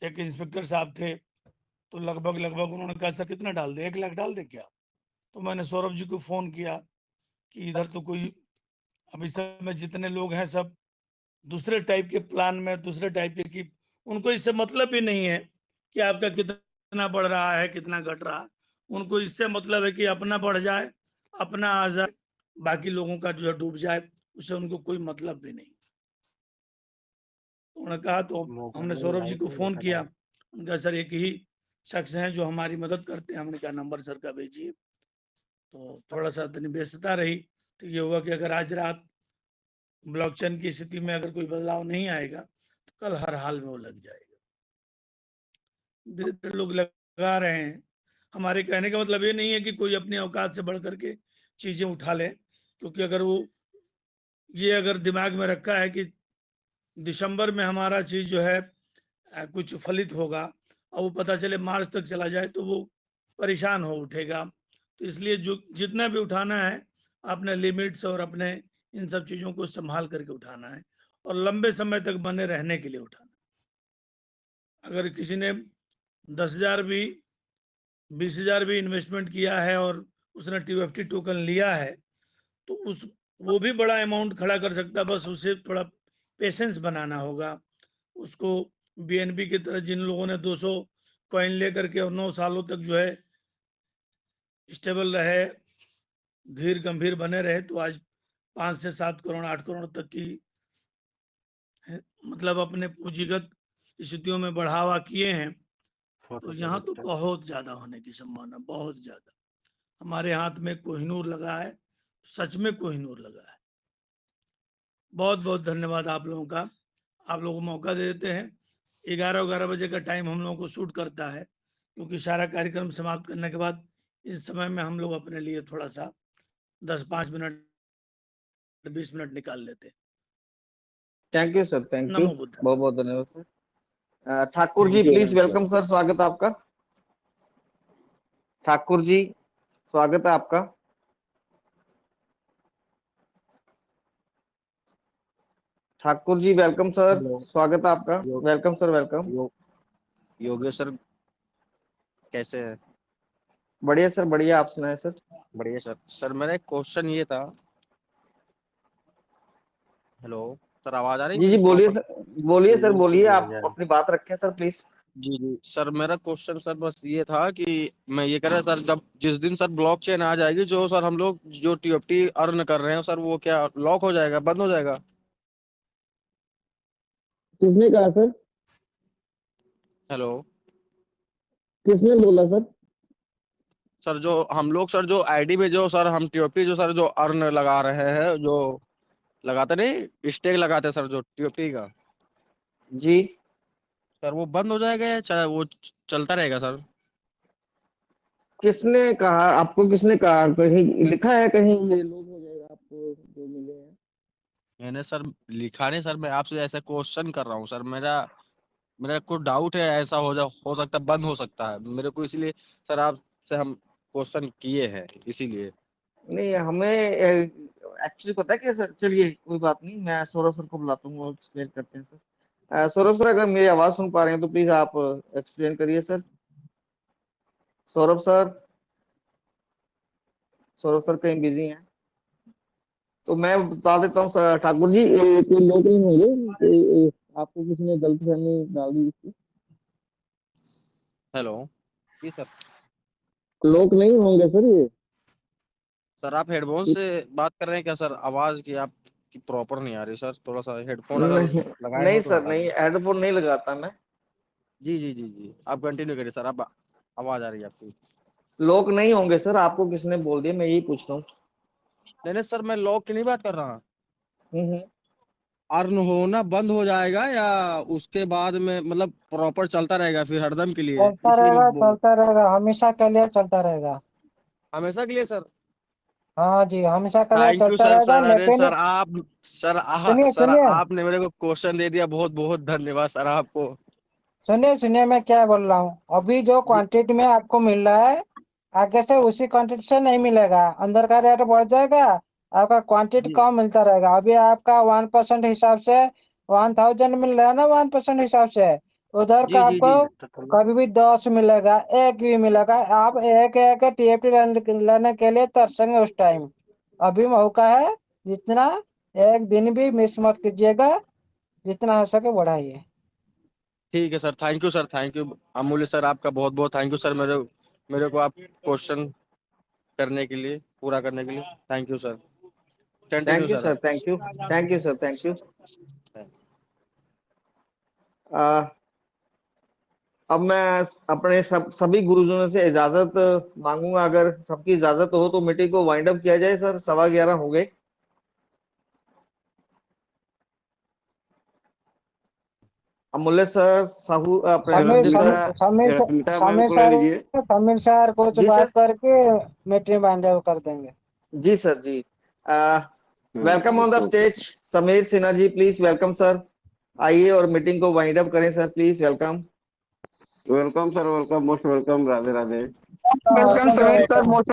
एक इंस्पेक्टर साहब थे, तो लगभग उन्होंने कहा सर कितना डाल दे, 1 लाख डाल दे क्या? तो मैंने सौरभ जी को फोन किया कि इधर तो कोई अभी समय जितने लोग हैं सब दूसरे टाइप के प्लान में, दूसरे टाइप के, कि उनको इससे मतलब ही नहीं है कि आपका कितना बढ़ रहा है कितना घट रहा है। उनको इससे मतलब है कि अपना बढ़ जाए, अपना आ जाए, बाकी लोगों का जो है डूब जाए, उससे उनको कोई मतलब भी नहीं। उन्होंने कहा, तो हमने सौरभ जी को फोन किया, उनका सर एक ही शख्स हैं जो हमारी मदद करते हैं। हमने कहा नंबर सर का भेजिए। तो थोड़ा सा इतनी व्यस्तता रही, तो ये हुआ कि अगर आज रात ब्लॉकचेन की स्थिति में अगर कोई बदलाव नहीं आएगा तो कल हर हाल में वो लग जाएगा। धीरे धीरे लोग लगा रहे हैं। हमारे कहने का मतलब ये नहीं है कि कोई अपनी औकात से बढ़ करके चीजें उठा ले, क्योंकि अगर वो ये अगर दिमाग में रखा है कि दिसंबर में हमारा चीज जो है कुछ फलित होगा, और वो पता चले मार्च तक चला जाए, तो वो परेशान हो उठेगा। तो इसलिए जो जितना भी उठाना है अपने लिमिट्स और अपने इन सब चीजों को संभाल करके उठाना है, और लंबे समय तक बने रहने के लिए उठाना है। अगर किसी ने 10,000 भी 20,000 भी इन्वेस्टमेंट किया है और उसने TFT टोकन लिया है, तो वो भी बड़ा अमाउंट खड़ा कर सकता है। बस उसे थोड़ा पेशेंस बनाना होगा उसको। BNB की तरह जिन लोगों ने 200 कॉइन लेकर के और 9 सालों तक जो है स्टेबल रहे, धीर गंभीर बने रहे, तो आज 5 से 7 करोड़ 8 करोड़ तक की मतलब अपने पूंजीगत स्थितियों में बढ़ावा किए हैं। तो यहाँ तो बहुत ज्यादा होने की संभावना, बहुत ज्यादा। हमारे हाथ में कोहिनूर लगा है, सच में कोहिनूर लगा है। बहुत बहुत धन्यवाद आप लोगों का। आप लोगों को मौका दे देते हैं। 11 बजे का टाइम हम लोगों को सूट करता है, क्योंकि सारा कार्यक्रम समाप्त करने के बाद इस समय में हम लोग अपने लिए थोड़ा सा 10-5 मिनट 20 मिनट निकाल लेते हैं। Thank you sir, thank you, नमो बुद्ध। बहुत बहुत धन्यवाद sir. Thakur ji please welcome sir, स्वागत है आपका। ठाकुर जी स्वागत है आपका। ठाकुर जी वेलकम सर, स्वागत है आपका। Welcome sir, welcome. Yogesh sir कैसे है? बढ़िया सर, बढ़िया, आप सुनाए सर। बढ़िया सर। सर मेरा एक क्वेश्चन ये था। हेलो सर, आवाज आ रही है जी जी मेरी बोलिए प्रॉपर? सर, बोलिए सर, बोलिए, आप अपनी बात रखें सर प्लीज। जी जी सर, मेरा क्वेश्चन सर बस ये था कि मैं ये कह रहा सर, जब जिस दिन सर ब्लॉकचेन आ जाएगी, जो सर हम लोग जो TFT अर्न कर रहे हैं सर, वो क्या लॉक हो जाएगा, बंद हो जाएगा? किसने कहा सर? हेलो किसने बोला सर? सर, जो हम लोग सर जो आईडी में जो सर हम TFT जो सर जो अर्न लगा रहे हैं, जो लगाते नहीं स्टेक लगाते सर जो TFT का, जी सर वो बंद हो जाएगा या चाहे वो चलता रहेगा सर? किसने कहा आपको? किसने कहा? कहीं लिखा है कहीं ये लोग हो जाएगा आपको जो मिले हैं? मैंने सर लिखा नहीं सर, मैं आपसे ऐसा क्वेश्चन कर रहा हूँ सर। मेरा मेरा कोई डाउट है, ऐसा हो सकता है, बंद हो सकता है मेरे को, इसलिए सर आपसे हम क्वेश्चन किए हैं इसीलिए। नहीं, हमें एक्चुअली पता है क्या सर, चलिए कोई बात नहीं, मैं सौरभ सर को बुलाता हूँ, वो एक्सप्लेन करते हैं सर। सौरभ सर अगर मेरी आवाज सुन पा रहे हैं तो प्लीज आप एक्सप्लेन करिए sir. Saurabh sir, Saurabh sir कहीं बिजी हैं तो मैं बता देता हूँ सर। ठाकुर जी कोई लोग नहीं होंगे, आपको किसी ने गलतफहमी डाल दी इसकी? हेलो जी सर। लोग नहीं होंगे सर ये? सर आप हेडफोन से बात कर रहे हैं क्या सर? आवाज की आपकी प्रॉपर नहीं आ रही सर, थोड़ा सा हेडफोन अगर नहीं लगाए नहीं हो तो सर, लगा नहीं, लीजिए। हेडफोन नहीं लगाता मैं। जी जी जी जी, आप कंटिन्यू करिए सर, आप आवाज आ रही है आपकी। लोग नहीं होंगे सर, आपको किसने बोल दिया, मैं यही पूछ रहा हूँ। नहीं सर, मैं लॉक की नहीं बात कर रहा। हम्म। अर्न होना बंद हो जाएगा या उसके बाद में मतलब प्रॉपर चलता रहेगा फिर हरदम के लिए, इसलिए मैं बोल। चलता रहेगा, हमेशा के लिए चलता रहेगा। हमेशा के लिए सर। हाँ जी, हमेशा के लिए थैंक यू चलता सर। रहेगा, सर अरे लेकिन सर आप, सुनिए सर सुनिए आपने मेरे को क्वेश्चन दे दिया, बहुत बहुत धन्यवाद सर आपको। सुनिए सुनिए मैं क्या बोल रहा हूँ। अभी जो जी क्वांटिटी में आपको मिल रहा है, आगे से उसी क्वांटिटी से नहीं मिलेगा, अंदर का रेट बढ़ जाएगा, आपका क्वांटिटी जी कम मिलता रहेगा। अभी आपका 1% हिसाब से 1000 मिल रहा है ना, 1% हिसाब से, उधर जी का जी जी। आपको कभी भी 10 मिलेगा, एक भी मिलेगा। आप एक एक TFT लेने के लिए तरसेंगे उस टाइम। अभी मौका है, जितना एक दिन भी मिस मत कीजिएगा, जितना हो सके बढ़ाइए। ठीक है sir, thank you sir, thank you अमूल्य सर, आपका बहुत बहुत थैंक यू सर, मेरे मेरे को आप क्वेश्चन करने के लिए, पूरा करने के लिए। Thank you sir, continue thank you sir sir, आप। Thank you, thank you sir, thank you. अब मैं अपने सभी गुरुजनों से इजाजत मांगूंगा, अगर सबकी इजाजत हो तो मीटिंग को वाइंड अप किया जाए सर, 11:15 हो गए। अमूल्य सर, साहू अपने चलो समीर संदीप स्मिता, सर। स्मिता मैम को ले लीजिए। समीर सर कुछ जी बात सर। करके मीटिंग बाइंड कर देंगे। जी सर जी। Welcome on the okay. Stage Sameer Sinha ji, please welcome sir. आइए और मीटिंग को वाइंड अप करें sir, please welcome. Welcome sir, welcome, most welcome, Radhe Radhe. Welcome Sameer sir, most